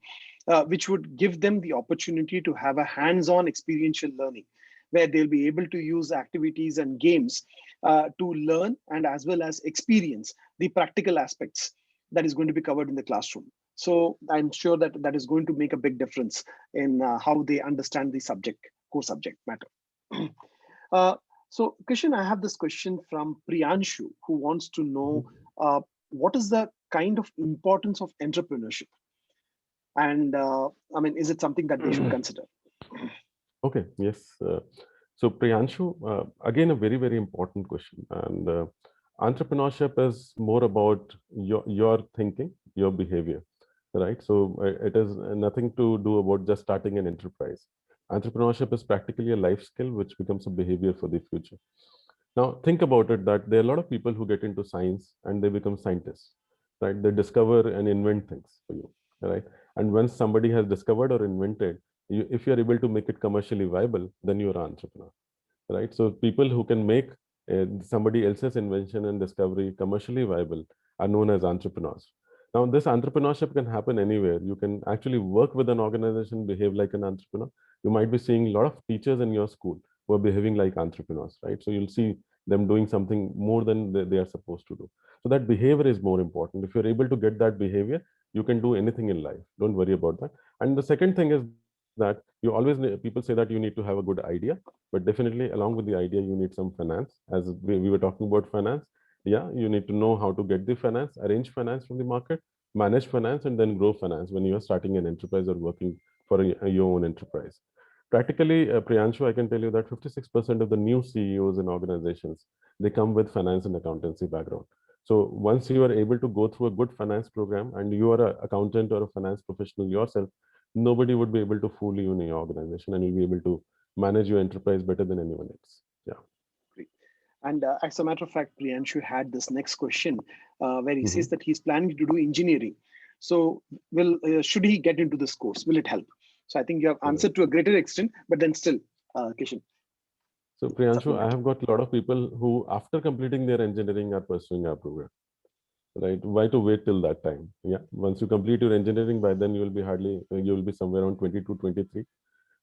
[SPEAKER 3] which would give them the opportunity to have a hands-on experiential learning, where they'll be able to use activities and games to learn and as well as experience the practical aspects that is going to be covered in the classroom. So I'm sure that that is going to make a big difference in how they understand the subject, core subject matter. So, Kishan, I have this question from Priyanshu, who wants to know what is the kind of importance of entrepreneurship? And I mean, is it something that they should consider?
[SPEAKER 7] Okay, yes. So Priyanshu, again, a very, very important question. And entrepreneurship is more about your thinking, your behavior, right? So it is nothing to do about just starting an enterprise. Entrepreneurship is practically a life skill which becomes a behavior for the future. Now, think about it that there are a lot of people who get into science and they become scientists, right? They discover and invent things for you, right? And once somebody has discovered or invented, if you're able to make it commercially viable, then you're an entrepreneur, right? So people who can make somebody else's invention and discovery commercially viable are known as entrepreneurs. Now, this entrepreneurship can happen anywhere. You can actually work with an organization, behave like an entrepreneur. You might be seeing a lot of teachers in your school who are behaving like entrepreneurs, right? So you'll see them doing something more than they are supposed to do. So that behavior is more important. If you're able to get that behavior, you can do anything in life. Don't worry about that. And the second thing is that you always people say that you need to have a good idea, but definitely along with the idea you need some finance. As we were talking about finance, yeah, you need to know how to get the finance, arrange finance from the market, manage finance, and then grow finance when you are starting an enterprise or working for your own enterprise. Practically, Priyanshu, I can tell you that 56% of the new CEOs in organizations, they come with finance and accountancy background. So once you are able to go through a good finance program and you are an accountant or a finance professional yourself, nobody would be able to fool you in your organization, and you'll be able to manage your enterprise better than anyone else. Yeah.
[SPEAKER 3] Great. And as a matter of fact, Priyanshu had this next question where he says that he's planning to do engineering. So should he get into this course? Will it help? So I think you have answered to a greater extent, but then still, Kishan.
[SPEAKER 7] So Priyanshu, I have got a lot of people who, after completing their engineering, are pursuing our program. Right? Why to wait till that time? Yeah. Once you complete your engineering, by then you will be somewhere around 22, 23.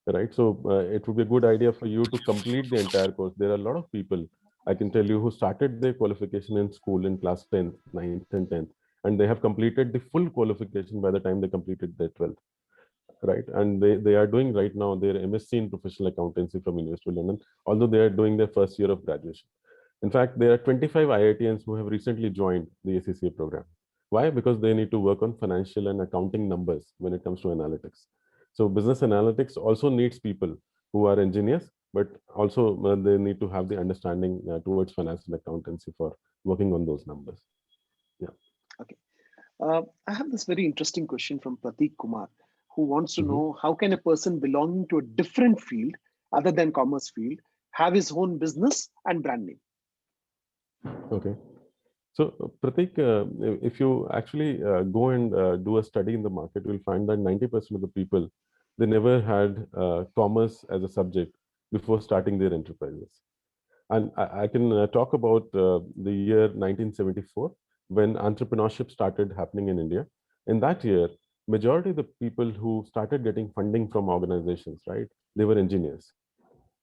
[SPEAKER 7] Right? So it would be a good idea for you to complete the entire course. There are a lot of people, I can tell you, who started their qualification in school in class 10th, 9th, and 10th, and they have completed the full qualification by the time they completed their 12th. Right, and they are doing right now their MSc in professional accountancy from University of London, although they are doing their first year of graduation. In fact, there are 25 IITians who have recently joined the ACCA program. Why? Because they need to work on financial and accounting numbers when it comes to analytics. So business analytics also needs people who are engineers, but also they need to have the understanding towards finance and accountancy for working on those numbers. Yeah.
[SPEAKER 3] Okay. I have this very interesting question from Prateek Kumar, who wants to know how can a person belonging to a different field other than commerce field have his own business and brand name?
[SPEAKER 7] Okay. So Prateek, if you actually go and do a study in the market, you'll find that 90% of the people, they never had commerce as a subject before starting their enterprises. And I can talk about the year 1974, when entrepreneurship started happening in India. In that year, majority of the people who started getting funding from organizations, right, they were engineers.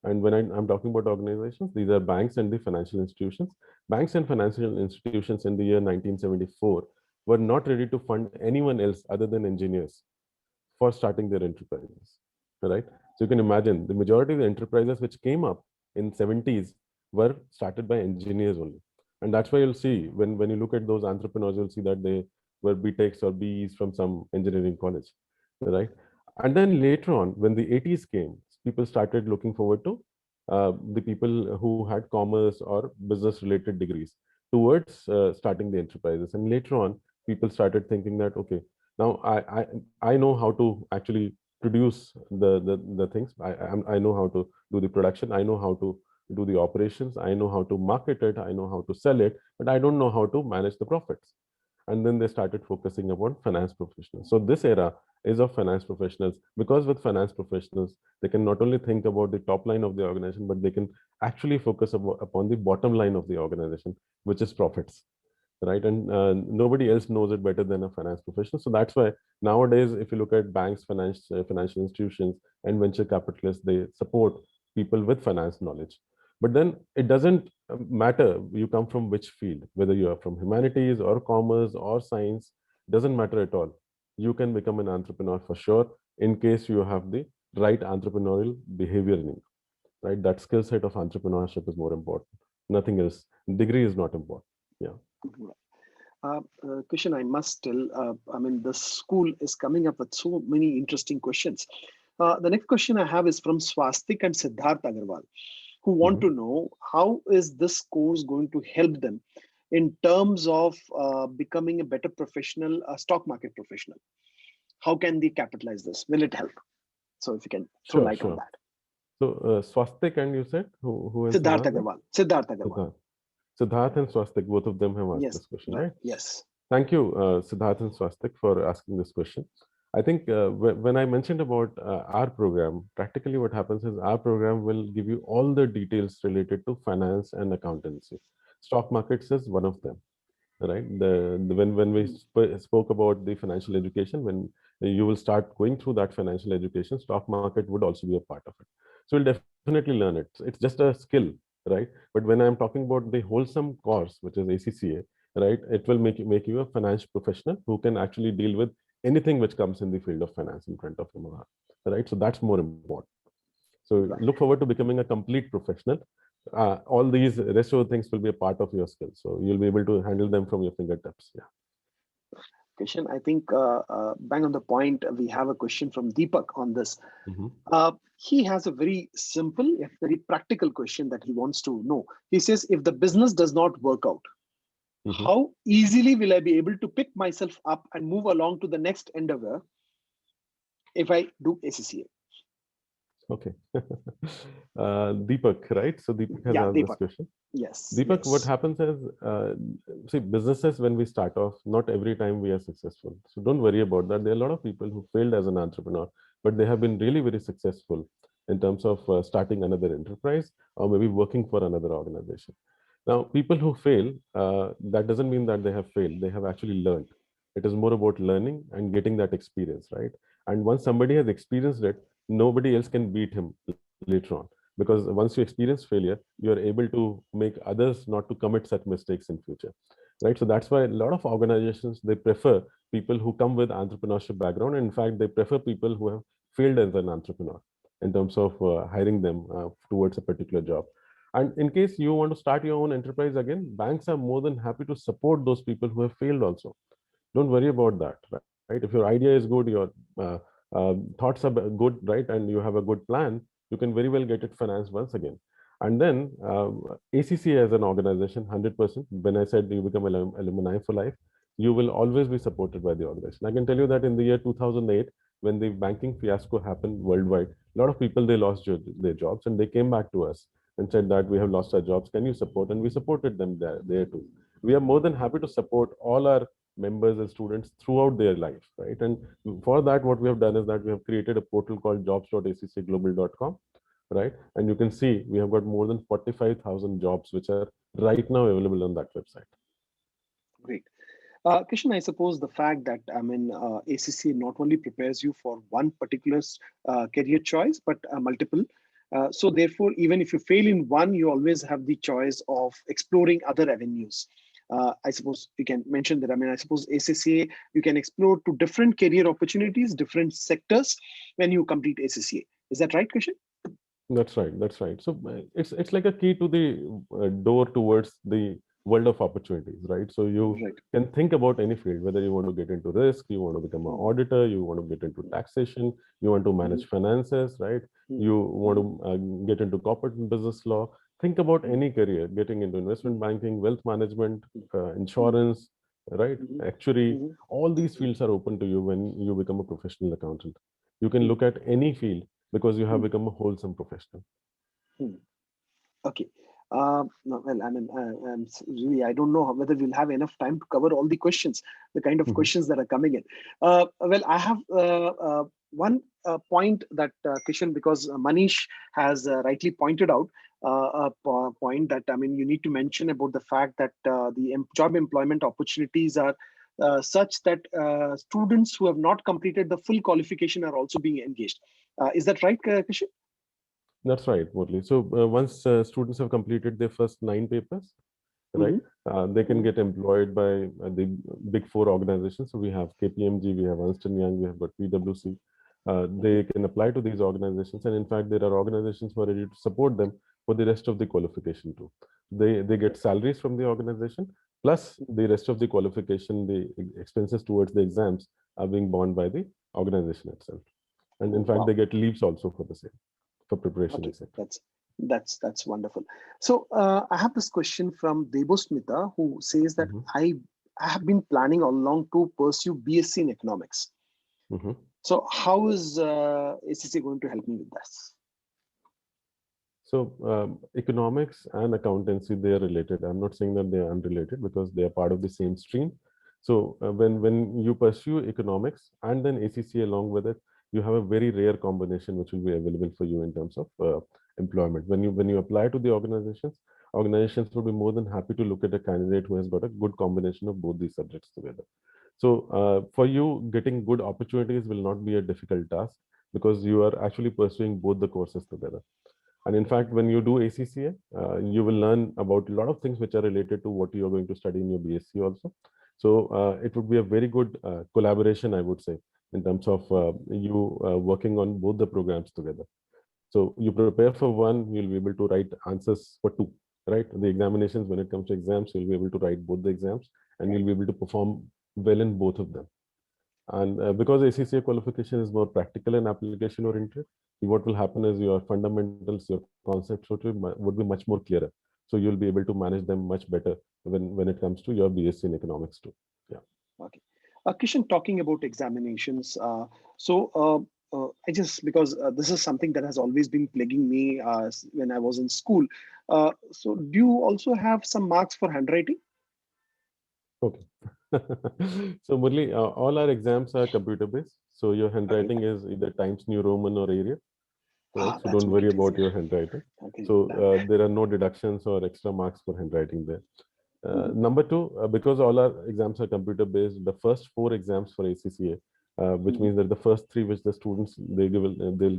[SPEAKER 7] And when I'm talking about organizations, these are banks and the financial institutions. Banks and financial institutions in the year 1974 were not ready to fund anyone else other than engineers for starting their enterprises, right? So you can imagine the majority of the enterprises which came up in 70s were started by engineers only. And that's why you'll see when you look at those entrepreneurs, you'll see that they were BTechs or BEs from some engineering college, right? And then later on, when the 80s came, people started looking forward to the people who had commerce or business related degrees towards starting the enterprises. And later on, people started thinking that, okay, now I know how to actually produce the things. I know how to do the production. I know how to do the operations. I know how to market it. I know how to sell it, but I don't know how to manage the profits. And then they started focusing upon finance professionals. So this era is of finance professionals, because with finance professionals, they can not only think about the top line of the organization, but they can actually focus upon the bottom line of the organization, which is profits, right? And nobody else knows it better than a finance professional. So that's why nowadays, if you look at banks, financial institutions, and venture capitalists, they support people with finance knowledge. But then it doesn't matter you come from which field, whether you are from humanities or commerce or science, doesn't matter at all. You can become an entrepreneur for sure, in case you have the right entrepreneurial behavior in you, right? That skill set of entrepreneurship is more important. Nothing else. Degree is not important. Yeah.
[SPEAKER 3] Kishan, I must tell, I mean, the school is coming up with so many interesting questions. The next question I have is from Swastik and Siddharth Agarwal, who want to know how is this course going to help them in terms of becoming a better professional, stock market professional. How can they capitalize this? Will it help? So if you can throw light on that.
[SPEAKER 7] So Swastik and you said who is
[SPEAKER 3] Siddharth Agarwal. Siddharth Agarwal.
[SPEAKER 7] Siddharth and Swastik, both of them have asked this question, right?
[SPEAKER 3] Yes.
[SPEAKER 7] Thank you, Siddharth and Swastik, for asking this question. I think when I mentioned about our program, practically what happens is our program will give you all the details related to finance and accountancy. Stock markets is one of them, right? When we spoke about the financial education, when you will start going through that financial education, stock market would also be a part of it. So we'll definitely learn it. It's just a skill, right? But when I'm talking about the wholesome course, which is ACCA, right, it will make you a financial professional who can actually deal with anything which comes in the field of finance in front of him or her, right? So that's more important. So look forward to becoming a complete professional. All these rest of the things will be a part of your skills, so you'll be able to handle them from your fingertips. Yeah.
[SPEAKER 3] Kishan, I think bang on the point. We have a question from Deepak on this. He has a very simple, yet very practical question that he wants to know. He says, if the business does not work out, how easily will I be able to pick myself up and move along to the next endeavor if I do ACCA?
[SPEAKER 7] Okay. Deepak, right? So Deepak has asked this question.
[SPEAKER 3] Yes.
[SPEAKER 7] Deepak, what happens is, see, businesses, when we start off, not every time we are successful. So don't worry about that. There are a lot of people who failed as an entrepreneur, but they have been really very successful in terms of starting another enterprise or maybe working for another organization. Now, people who fail, that doesn't mean that they have failed. They have actually learned. It is more about learning and getting that experience, right? And once somebody has experienced it, nobody else can beat him later on. Because once you experience failure, you are able to make others not to commit such mistakes in future, right? So that's why a lot of organizations, they prefer people who come with entrepreneurship background. And in fact, they prefer people who have failed as an entrepreneur in terms of hiring them towards a particular job. And in case you want to start your own enterprise again, banks are more than happy to support those people who have failed also. Don't worry about that, right? If your idea is good, your thoughts are good, right? And you have a good plan, you can very well get it financed once again. And then ACCA as an organization, 100%, when I said you become alumni for life, you will always be supported by the organization. I can tell you that in the year 2008, when the banking fiasco happened worldwide, a lot of people, they lost their jobs and they came back to us and said that we have lost our jobs. Can you support? And we supported them there too. We are more than happy to support all our members and students throughout their life, right? And for that, what we have done is that we have created a portal called jobs.accglobal.com, right? And you can see we have got more than 45,000 jobs which are right now available on that website.
[SPEAKER 3] Great. Kishan, I suppose the fact that ACCA not only prepares you for one particular career choice, but multiple. So therefore, even if you fail in one, you always have the choice of exploring other avenues. I suppose you can mention that. I suppose ACCA, you can explore to different career opportunities, different sectors when you complete ACCA. Is that right, Kishan?
[SPEAKER 7] That's right. That's right. So it's like a key to the door towards the world of opportunities, right? So you can think about any field, whether you want to get into risk, you want to become an auditor, you want to get into taxation, you want to manage finances, right? You want to get into corporate business law. Think about any career, getting into investment banking, wealth management, insurance, right? Actuary, all these fields are open to you when you become a professional accountant. You can look at any field because you have become a wholesome professional.
[SPEAKER 3] Okay. No, well, I'm really, I don't know whether we'll have enough time to cover all the questions, the kind of questions that are coming in. Well, I have one point that Kishan, because Manish has rightly pointed out a point that, you need to mention about the fact that the job employment opportunities are such that students who have not completed the full qualification are also being engaged. Is that right, Kishan?
[SPEAKER 7] That's right, Murli. So once students have completed their first 9 papers, right, they can get employed by the big 4 organizations. So we have KPMG, we have Ernst & Young, we have got PwC. They can apply to these organizations, and in fact, there are organizations who are ready to support them for the rest of the qualification too. They get salaries from the organization, Plus the rest of the qualification, the expenses towards the exams are being borne by the organization itself. And in fact,
[SPEAKER 3] Wow.
[SPEAKER 7] they get leaves also for the same, for preparation,
[SPEAKER 3] Okay,
[SPEAKER 7] etc.
[SPEAKER 3] that's wonderful. So I have this question from Debosmita, who says that
[SPEAKER 7] Mhm.
[SPEAKER 3] I have been planning all along to pursue BSc in economics.
[SPEAKER 7] Mhm.
[SPEAKER 3] So how is ACC going to help me with this?
[SPEAKER 7] So economics and accountancy, they are related. I'm not saying that they are unrelated because they are part of the same stream. So when you pursue economics and then ACC along with it, you have a very rare combination which will be available for you in terms of employment. When you apply to the organizations will be more than happy to look at a candidate who has got a good combination of both these subjects together. So for you, getting good opportunities will not be a difficult task because you are actually pursuing both the courses together. And in fact, when you do ACCA, you will learn about a lot of things which are related to what you are going to study in your BSc also. So it would be a very good collaboration, I would say, in terms of you working on both the programs together. So you prepare for one, you'll be able to write answers for two, right? The examinations, when it comes to exams, you'll be able to write both the exams and you'll be able to perform well in both of them. And because ACCA qualification is more practical and application oriented, what will happen is your fundamentals, your concepts would be much more clearer. So you'll be able to manage them much better when it comes to your BSc in economics too. Yeah.
[SPEAKER 3] Okay. Kishan, talking about examinations. I just, because this is something that has always been plaguing me when I was in school. So do you also have some marks for handwriting?
[SPEAKER 7] Okay. So Murli, all our exams are computer based. So your handwriting is either Times New Roman or Arial, right? So
[SPEAKER 3] That's
[SPEAKER 7] don't
[SPEAKER 3] what
[SPEAKER 7] worry
[SPEAKER 3] it is.
[SPEAKER 7] about your handwriting.
[SPEAKER 3] Okay.
[SPEAKER 7] So there are no deductions or extra marks for handwriting there. Number two, because all our exams are computer based, the first 4 exams for ACCA, which means that the first 3 which the students they'll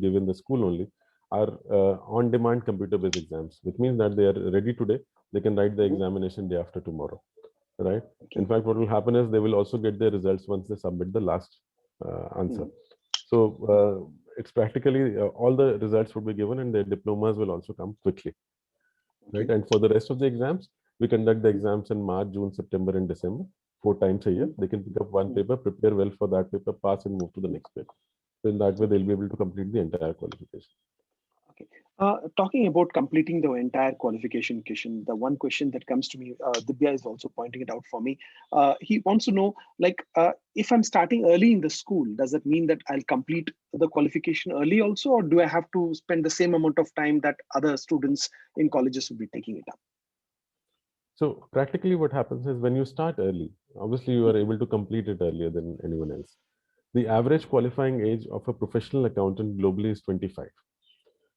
[SPEAKER 7] give in the school only, are on demand computer based exams, which means that they are ready today. They can write the examination day after tomorrow, right?
[SPEAKER 3] Okay.
[SPEAKER 7] In fact, what will happen is they will also get their results once they submit the last answer. So it's practically all the results will be given and their diplomas will also come quickly, right? And for the rest of the exams, we conduct the exams in March, June, September, and December, 4 times a year. They can pick up one paper, prepare well for that paper, pass, and move to the next paper. So in that way, they'll be able to complete the entire qualification.
[SPEAKER 3] Okay. Talking about completing the entire qualification, Kishan, the one question that comes to me, Dibya is also pointing it out for me. He wants to know, like, if I'm starting early in the school, does that mean that I'll complete the qualification early also, or do I have to spend the same amount of time that other students in colleges will be taking it up?
[SPEAKER 7] So practically what happens is when you start early, obviously you are able to complete it earlier than anyone else. The average qualifying age of a professional accountant globally is 25.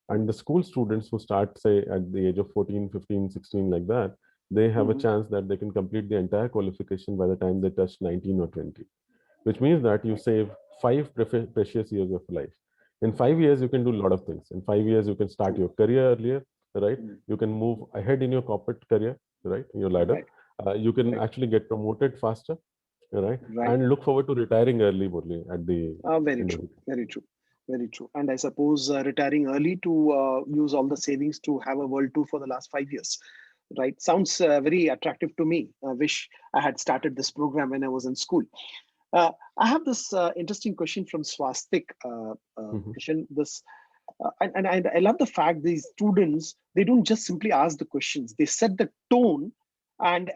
[SPEAKER 7] And the school students who start, say, at the age of 14, 15, 16, like that, they have a chance that they can complete the entire qualification by the time they touch 19 or 20, which means that you save 5 precious years of life. In 5 years, you can do a lot of things. In 5 years, you can start your career earlier, right? You can move ahead in your corporate career, right? Your ladder. You can actually get promoted faster, right? And look forward to retiring early, Murli, at the
[SPEAKER 3] Very
[SPEAKER 7] end of
[SPEAKER 3] true.
[SPEAKER 7] it.
[SPEAKER 3] Very true. Very true. And I suppose retiring early to use all the savings to have a world tour for the last 5 years, right? Sounds very attractive to me. I wish I had started this program when I was in school. I have this interesting question from Swastik, Kishan. I love the fact these students, they don't just simply ask the questions, they set the tone and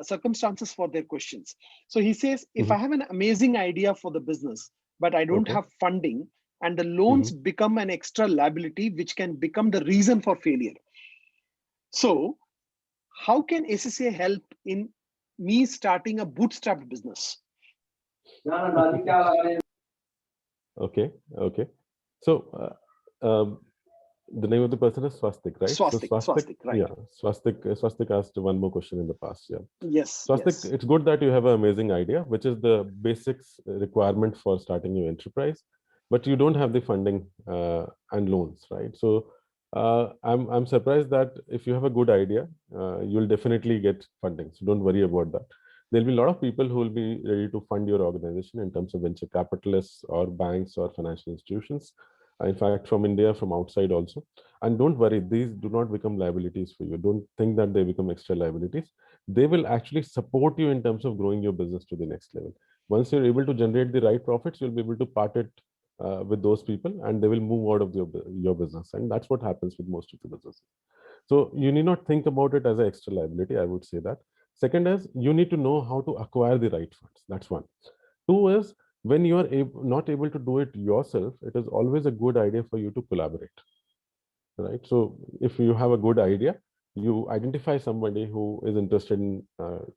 [SPEAKER 3] circumstances for their questions. So he says, if I have an amazing idea for the business, but I don't have funding, and the loans become an extra liability, which can become the reason for failure. So how can ACCA help in me starting a bootstrapped business?
[SPEAKER 7] Okay. So the name of the person is Swastik, right?
[SPEAKER 3] Swastik, right.
[SPEAKER 7] Yeah, Swastik asked one more question in the past. Yeah.
[SPEAKER 3] Yes.
[SPEAKER 7] Swastik, it's good that you have an amazing idea, which is the basics requirement for starting your enterprise, but you don't have the funding and loans, right? So I'm surprised that if you have a good idea, you'll definitely get funding. So don't worry about that. There'll be a lot of people who will be ready to fund your organization in terms of venture capitalists or banks or financial institutions. in fact, from India, from outside also. And don't worry, these do not become liabilities for you. Don't think that they become extra liabilities. They will actually support you in terms of growing your business to the next level. Once you're able to generate the right profits, you'll be able to part it with those people, and they will move out of your business. And that's what happens with most of the businesses. So you need not think about it as an extra liability, I would say that. Second is, you need to know how to acquire the right funds. That's one. Two is, when you are not able to do it yourself, it is always a good idea for you to collaborate, right? So if you have a good idea, you identify somebody who is interested in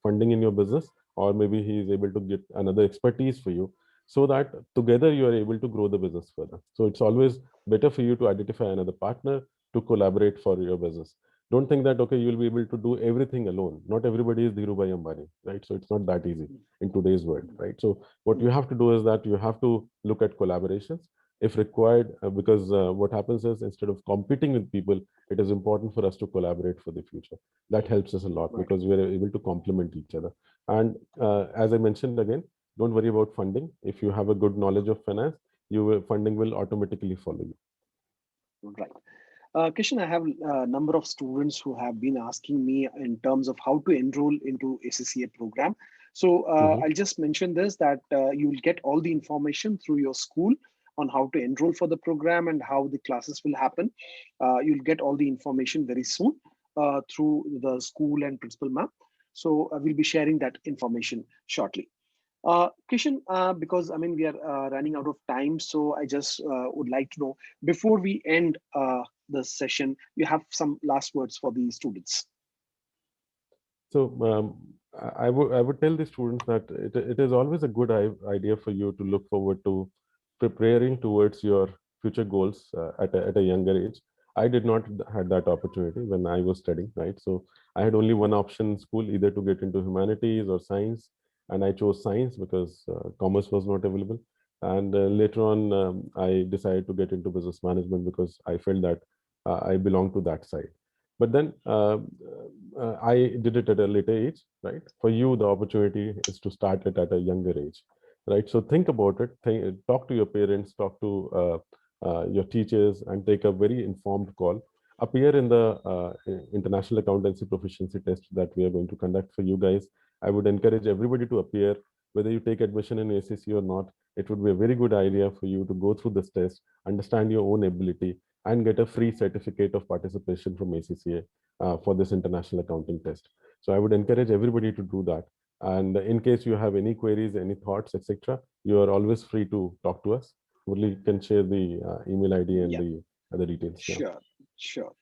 [SPEAKER 7] funding in your business, or maybe he is able to get another expertise for you, so that together you are able to grow the business further. So it's always better for you to identify another partner to collaborate for your business. Don't think that, okay, you'll be able to do everything alone. Not everybody is Dhirubhai Ambani, right? So it's not that easy in today's world, right? So what you have to do is that you have to look at collaborations if required, because what happens is, instead of competing with people, it is important for us to collaborate for the future. That helps us a lot, because we are able to complement each other. And as I mentioned again, don't worry about funding. If you have a good knowledge of finance, funding will automatically follow you.
[SPEAKER 3] Right. Kishan, I have a number of students who have been asking me in terms of how to enroll into ACCA program. So I'll just mention this, that you will get all the information through your school on how to enroll for the program and how the classes will happen. You'll get all the information very soon through the school and principal ma'am. So we'll be sharing that information shortly. Kishan, because I mean, we are running out of time, so I just would like to know, before we end the session, you have some last words for the students.
[SPEAKER 7] So I would tell the students that it is always a good idea for you to look forward to preparing towards your future goals at a younger age. I did not had that opportunity when I was studying, right? So I had only one option in school, either to get into humanities or science, and I chose science because commerce was not available. And later on, I decided to get into business management because I felt that I belong to that side. But then I did it at a later age, right? For you, the opportunity is to start it at a younger age, right? So think about it, talk to your parents, talk to your teachers, and take a very informed call. Appear in the International Accountancy Proficiency Test that we are going to conduct for you guys. I would encourage everybody to appear, whether you take admission in ACC or not. It would be a very good idea for you to go through this test, understand your own ability, and get a free certificate of participation from ACCA for this international accounting test. So I would encourage everybody to do that. And in case you have any queries, any thoughts, etc., you are always free to talk to us. Murli can share the email ID and the other details.
[SPEAKER 3] Sure,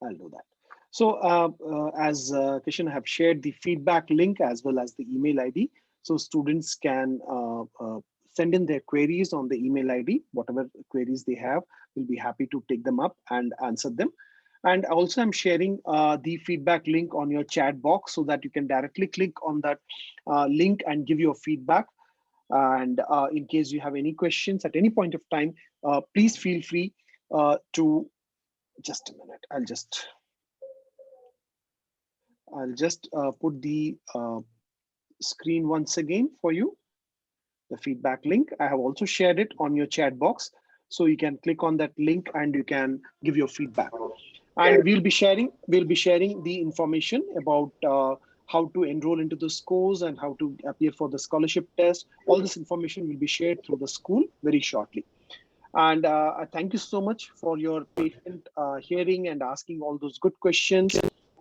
[SPEAKER 3] I'll do that. So as Kishan have shared the feedback link as well as the email ID, so students can send in their queries on the email ID. Whatever queries they have, we'll be happy to take them up and answer them. And also I'm sharing the feedback link on your chat box so that you can directly click on that link and give your feedback. And in case you have any questions at any point of time, please feel free to, just a minute, I'll just put the screen once again for you. The feedback link, I have also shared it on your chat box. So you can click on that link and you can give your feedback. And we'll be sharing the information about how to enroll into this course and how to appear for the scholarship test. All this information will be shared through the school very shortly. And thank you so much for your patient hearing and asking all those good questions.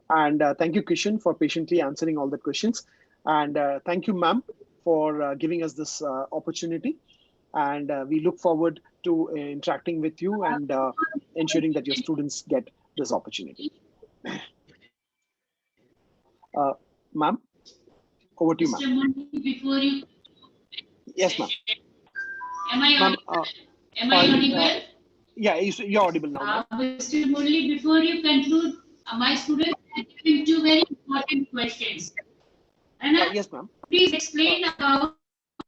[SPEAKER 3] And thank you, Kishan, for patiently answering all the questions. And thank you, ma'am, for giving us this opportunity. And we look forward to interacting with you and ensuring that your students get this opportunity. Ma'am, over to you, ma'am.
[SPEAKER 6] Before you...
[SPEAKER 3] Yes, ma'am.
[SPEAKER 6] Am I audible?
[SPEAKER 3] Yeah, you're audible now.
[SPEAKER 6] Mr. Murli, before you conclude, my students are giving two very important questions. And
[SPEAKER 3] yes, ma'am.
[SPEAKER 6] Please explain about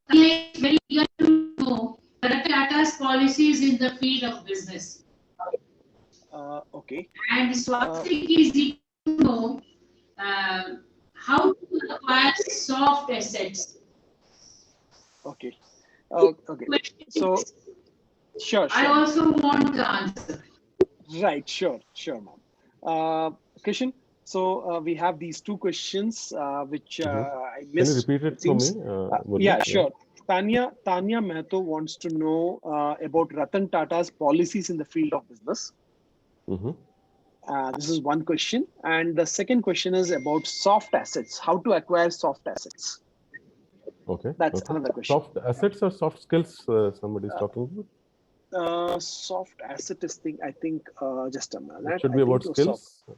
[SPEAKER 6] very eager to know Tata's policies in the field of business.
[SPEAKER 3] Okay.
[SPEAKER 6] And Swastik is eager to know how to acquire soft assets.
[SPEAKER 3] Okay. Okay. So Sure,
[SPEAKER 2] I
[SPEAKER 3] sure.
[SPEAKER 2] also want the answer.
[SPEAKER 3] Right, sure, ma'am. Kishan, so we have these two questions which I
[SPEAKER 7] Can you
[SPEAKER 3] missed,
[SPEAKER 7] repeat
[SPEAKER 3] it
[SPEAKER 7] it for me,
[SPEAKER 3] seems.
[SPEAKER 7] Murli?
[SPEAKER 3] Yeah, sure. Tanya Mehto wants to know about Ratan Tata's policies in the field of business.
[SPEAKER 7] Mm-hmm.
[SPEAKER 3] This is one question. And the second question is about soft assets, how to acquire soft assets.
[SPEAKER 7] Okay.
[SPEAKER 3] That's
[SPEAKER 7] Okay.
[SPEAKER 3] another question.
[SPEAKER 7] Soft assets or soft skills? Somebody is talking about.
[SPEAKER 3] Soft asset is thing, I think, just a
[SPEAKER 7] It
[SPEAKER 3] minute.
[SPEAKER 7] should
[SPEAKER 3] I
[SPEAKER 7] be
[SPEAKER 3] think
[SPEAKER 7] about
[SPEAKER 3] it was soft.
[SPEAKER 7] skills.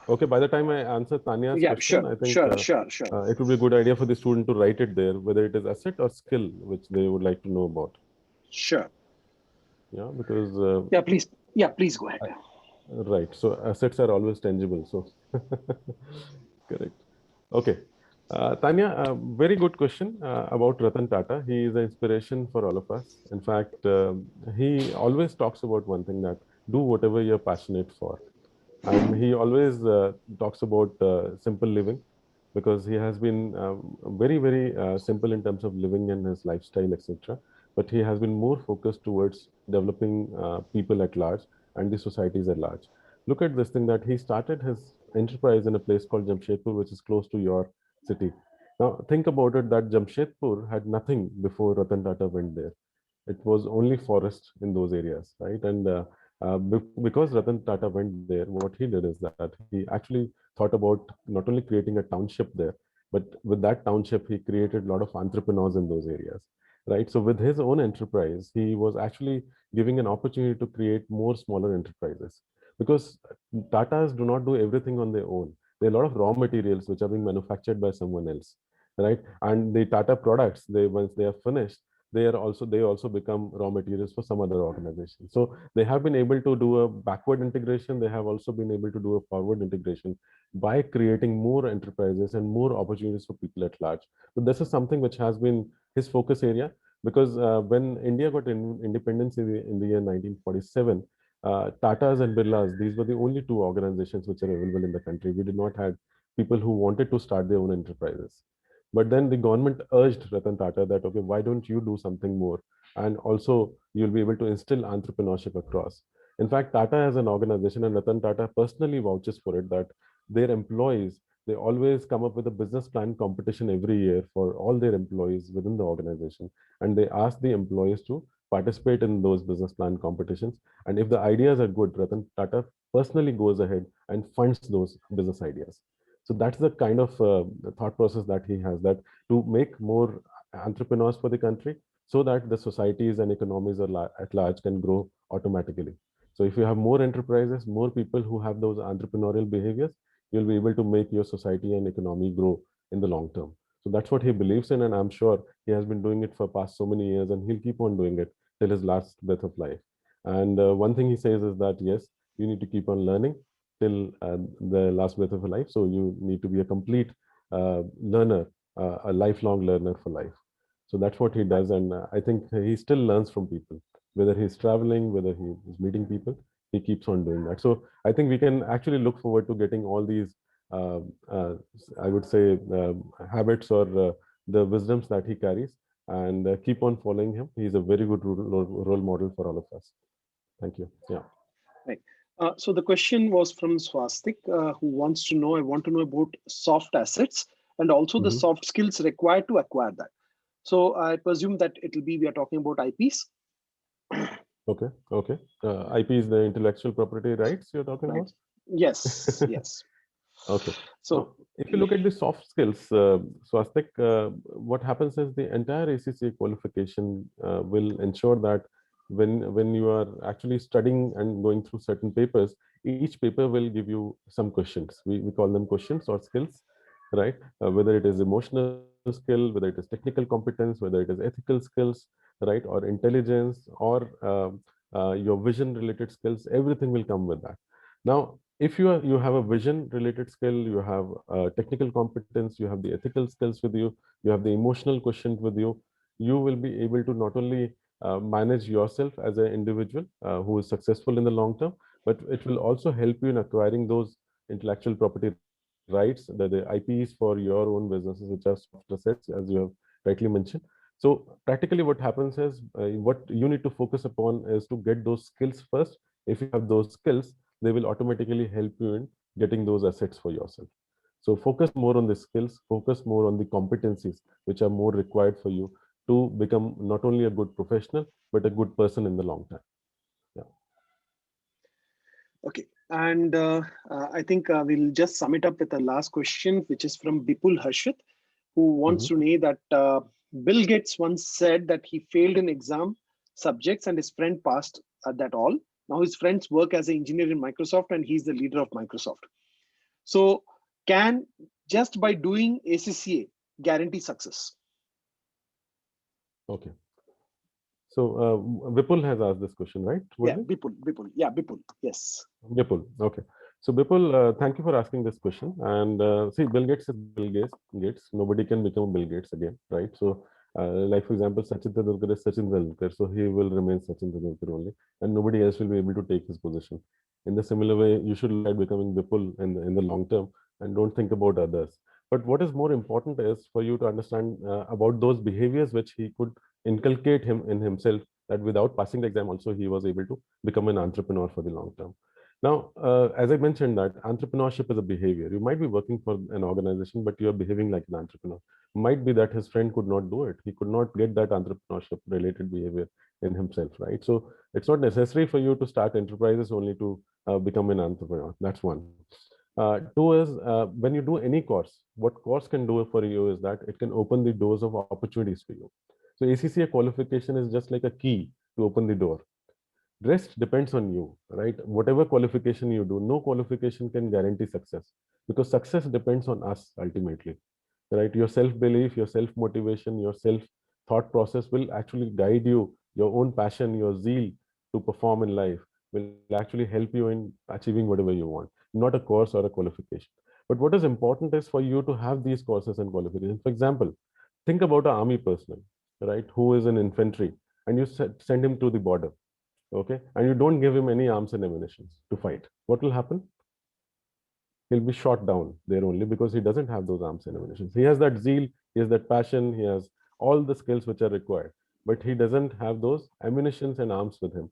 [SPEAKER 7] Okay. By the time I answer Tanya's
[SPEAKER 3] Yeah,
[SPEAKER 7] question, I think
[SPEAKER 3] sure.
[SPEAKER 7] it would be a good idea for the student to write it there, whether it is asset or skill, which they would like to know about.
[SPEAKER 3] Sure.
[SPEAKER 7] Yeah, because
[SPEAKER 3] Please go ahead.
[SPEAKER 7] right. So assets are always tangible. So correct. Okay. Tanya, very good question about Ratan Tata. He is an inspiration for all of us. In fact, he always talks about one thing, that do whatever you're passionate for. And he always talks about simple living, because he has been very, very simple in terms of living and his lifestyle, etc. But he has been more focused towards developing people at large and the societies at large. Look at this thing, that he started his enterprise in a place called Jamshedpur, which is close to your city. Now, think about it, that Jamshedpur had nothing before Ratan Tata went there. It was only forest in those areas, right? And because Ratan Tata went there, what he did is that he actually thought about not only creating a township there, but with that township, he created a lot of entrepreneurs in those areas, right? So with his own enterprise, he was actually giving an opportunity to create more smaller enterprises, because Tatas do not do everything on their own. There are a lot of raw materials which are being manufactured by someone else, right? And the Tata products, they once they are finished, they also become raw materials for some other organization. So they have been able to do a backward integration. They have also been able to do a forward integration by creating more enterprises and more opportunities for people at large. So this is something which has been his focus area, because when India got independence in the year 1947, Tatas and Birlas, these were the only two organizations which are available in the country. We did not have people who wanted to start their own enterprises. But then the government urged Ratan Tata that, okay, why don't you do something more? And also you'll be able to instill entrepreneurship across. In fact, Tata as an organization, and Ratan Tata personally vouches for it, that their employees, they always come up with a business plan competition every year for all their employees within the organization. And they ask the employees to participate in those business plan competitions. And if the ideas are good, Ratan Tata personally goes ahead and funds those business ideas. So that's the kind of thought process that he has, that to make more entrepreneurs for the country, so that the societies and economies at large can grow automatically. So if you have more enterprises, more people who have those entrepreneurial behaviors, you'll be able to make your society and economy grow in the long term. So that's what he believes in, and I'm sure he has been doing it for past so many years, and he'll keep on doing it till his last breath of life. And one thing he says is that, yes, you need to keep on learning till the last breath of your life. So you need to be a complete learner, a lifelong learner for life. So that's what he does. And I think he still learns from people, whether he's traveling, whether he is meeting people, he keeps on doing that. So I think we can actually look forward to getting all these, uh, uh, I would say, habits or the wisdoms that he carries, and keep on following him. He's a very good role model for all of us. Thank you. Yeah.
[SPEAKER 3] Right. So the question was from Swastik, who wants to know, I want to know about soft assets and also the soft skills required to acquire that. So I presume that we are talking about IPs.
[SPEAKER 7] Okay. Okay. IP is the intellectual property rights you're talking about?
[SPEAKER 3] Yes. Yes.
[SPEAKER 7] Okay.
[SPEAKER 3] So
[SPEAKER 7] if you look at the soft skills, Swastik, what happens is the entire ACCA qualification will ensure that when you are actually studying and going through certain papers, each paper will give you some questions. We call them questions or skills, right? Whether it is emotional skill, whether it is technical competence, whether it is ethical skills, right, or intelligence, or your vision related skills, everything will come with that. Now, if you have a vision related skill, you have technical competence, you have the ethical skills with you, you have the emotional quotient with you, you will be able to not only manage yourself as an individual who is successful in the long term, but it will also help you in acquiring those intellectual property rights, the IPs for your own businesses, which are soft assets, as you have rightly mentioned. So practically what happens is what you need to focus upon is to get those skills first. If you have those skills, they will automatically help you in getting those assets for yourself. So focus more on the skills, focus more on the competencies which are more required for you to become not only a good professional, but a good person in the long term. Yeah.
[SPEAKER 3] Okay. And I think we'll just sum it up with the last question, which is from Bipul Harshit, who wants to know that Bill Gates once said that he failed in exam subjects and his friend passed that all. Now his friends work as an engineer in Microsoft and he's the leader of Microsoft. So can just by doing ACCA guarantee success?
[SPEAKER 7] Okay. So Vipul has asked this question, right?
[SPEAKER 3] Yeah, Bipul. Yeah, Bipul. Yes.
[SPEAKER 7] Bipul. Okay. So Bipul, thank you for asking this question. And see, Bill Gates is Bill Gates. Nobody can become Bill Gates again, right? So, like for example, Sachin Tendulkar is Sachin Tendulkar, so he will remain Sachin Tendulkar only, and nobody else will be able to take his position. In the similar way, you should look at becoming Bipul in the long term, and don't think about others. But what is more important is for you to understand about those behaviors which he could inculcate him in himself, that without passing the exam also he was able to become an entrepreneur for the long term. Now, as I mentioned, that entrepreneurship is a behavior. You might be working for an organization, but you are behaving like an entrepreneur. Might be that his friend could not do it. He could not get that entrepreneurship related behavior in himself, right? So it's not necessary for you to start enterprises only to become an entrepreneur. That's one. Two is when you do any course, what course can do for you is that it can open the doors of opportunities for you. So ACCA qualification is just like a key to open the door. Rest depends on you, right? Whatever qualification you do, no qualification can guarantee success, because success depends on us ultimately, right? Your self-belief, your self-motivation, your self-thought process will actually guide you. Your own passion, your zeal to perform in life will actually help you in achieving whatever you want, not a course or a qualification. But what is important is for you to have these courses and qualifications. For example, think about an army personnel, right, who is in infantry, and you send him to the border, okay, and you don't give him any arms and ammunition to fight. What will happen? He'll be shot down there only because he doesn't have those arms and ammunition. He has that zeal, he has that passion, he has all the skills which are required, but he doesn't have those ammunitions and arms with him.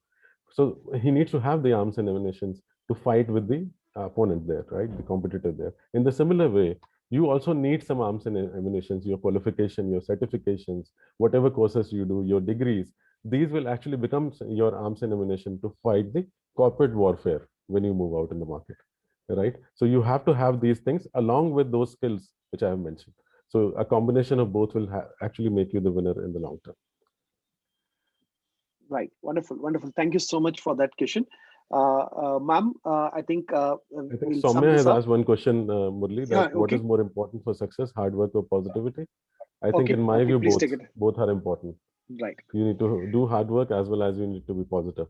[SPEAKER 7] So he needs to have the arms and ammunition to fight with the opponent there, right, the competitor there. In the similar way, you also need some arms and ammunition, your qualification, your certifications, whatever courses you do, your degrees. These will actually become your arms and ammunition to fight the corporate warfare when you move out in the market, right? So you have to have these things along with those skills which I have mentioned. So a combination of both will actually make you the winner in the long term.
[SPEAKER 3] Right. Wonderful. Wonderful. Thank you so much for that question. Ma'am, I think we'll sum
[SPEAKER 7] Soumya
[SPEAKER 3] this
[SPEAKER 7] has
[SPEAKER 3] up.
[SPEAKER 7] asked one question, Murli, that
[SPEAKER 3] Yeah,
[SPEAKER 7] what
[SPEAKER 3] okay.
[SPEAKER 7] is more important for success, hard work or positivity? I think
[SPEAKER 3] Okay,
[SPEAKER 7] in my
[SPEAKER 3] okay,
[SPEAKER 7] view,
[SPEAKER 3] please take it.
[SPEAKER 7] both are important.
[SPEAKER 3] Right.
[SPEAKER 7] You need to do hard work as well as you need to be positive.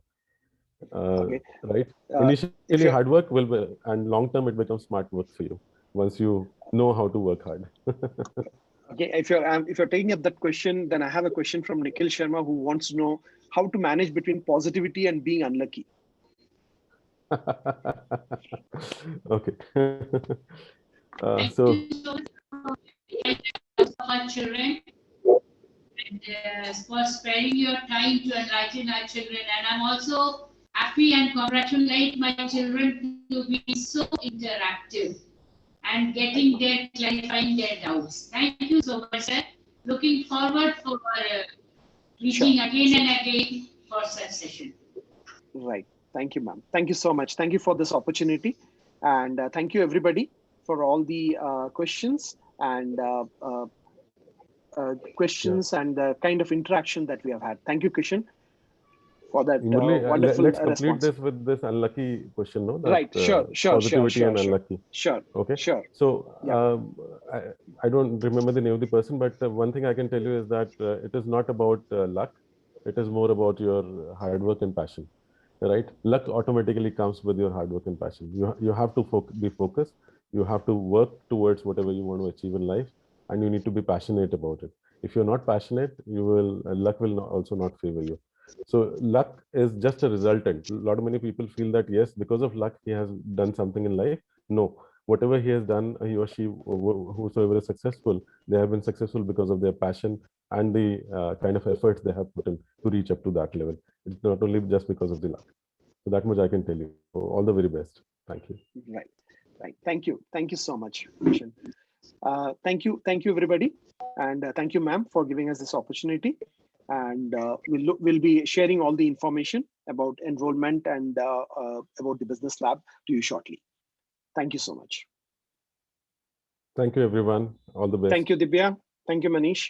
[SPEAKER 3] Okay.
[SPEAKER 7] Right?
[SPEAKER 3] If
[SPEAKER 7] Initially,
[SPEAKER 3] you're
[SPEAKER 7] hard work will be, and long term, it becomes smart work for you once you know how to work hard.
[SPEAKER 3] okay, if you're taking up that question, then I have a question from Nikhil Sharma, who wants to know how to manage between positivity and being unlucky.
[SPEAKER 7] Okay.
[SPEAKER 2] Thank
[SPEAKER 7] So
[SPEAKER 2] you so much for our children and for sparing your time to enlighten our children. And I'm also happy and congratulate my children to be so interactive and getting their clarifying their doubts. Thank you so much, sir. Looking forward for meeting again and again for such session.
[SPEAKER 3] Right. Thank you, ma'am. Thank you so much. Thank you for this opportunity. And thank you, everybody, for all the questions and the kind of interaction that we have had. Thank you, Kishan, for that
[SPEAKER 7] Murli,
[SPEAKER 3] wonderful
[SPEAKER 7] let's complete
[SPEAKER 3] response.
[SPEAKER 7] this with this unlucky question, no? That,
[SPEAKER 3] Right. Sure.
[SPEAKER 7] positivity and unlucky.
[SPEAKER 3] Sure.
[SPEAKER 7] Okay.
[SPEAKER 3] Sure.
[SPEAKER 7] So
[SPEAKER 3] Yeah.
[SPEAKER 7] I don't remember the name of the person, but one thing I can tell you is that it is not about luck. It is more about your hard work and passion, right? Luck automatically comes with your hard work and passion. You have to be focused. You have to work towards whatever you want to achieve in life, and you need to be passionate about it. If you're not passionate, you will luck will also not favor you. So luck is just a resultant. A lot of many people feel that yes, because of luck, he has done something in life. No, whatever he has done, he or she, whosoever is successful, they have been successful because of their passion and the kind of efforts they have put in to reach up to that level. It's not only just because of the luck. So that much I can tell you. So all the very best. Thank you.
[SPEAKER 3] Right. Thank you so much, Vishen. Thank you, everybody, and thank you, ma'am, for giving us this opportunity. And we'll be sharing all the information about enrollment and about the business lab to you shortly. Thank you so much.
[SPEAKER 7] Thank you, everyone. All the best.
[SPEAKER 3] Thank you, Divya. Thank you, Manish.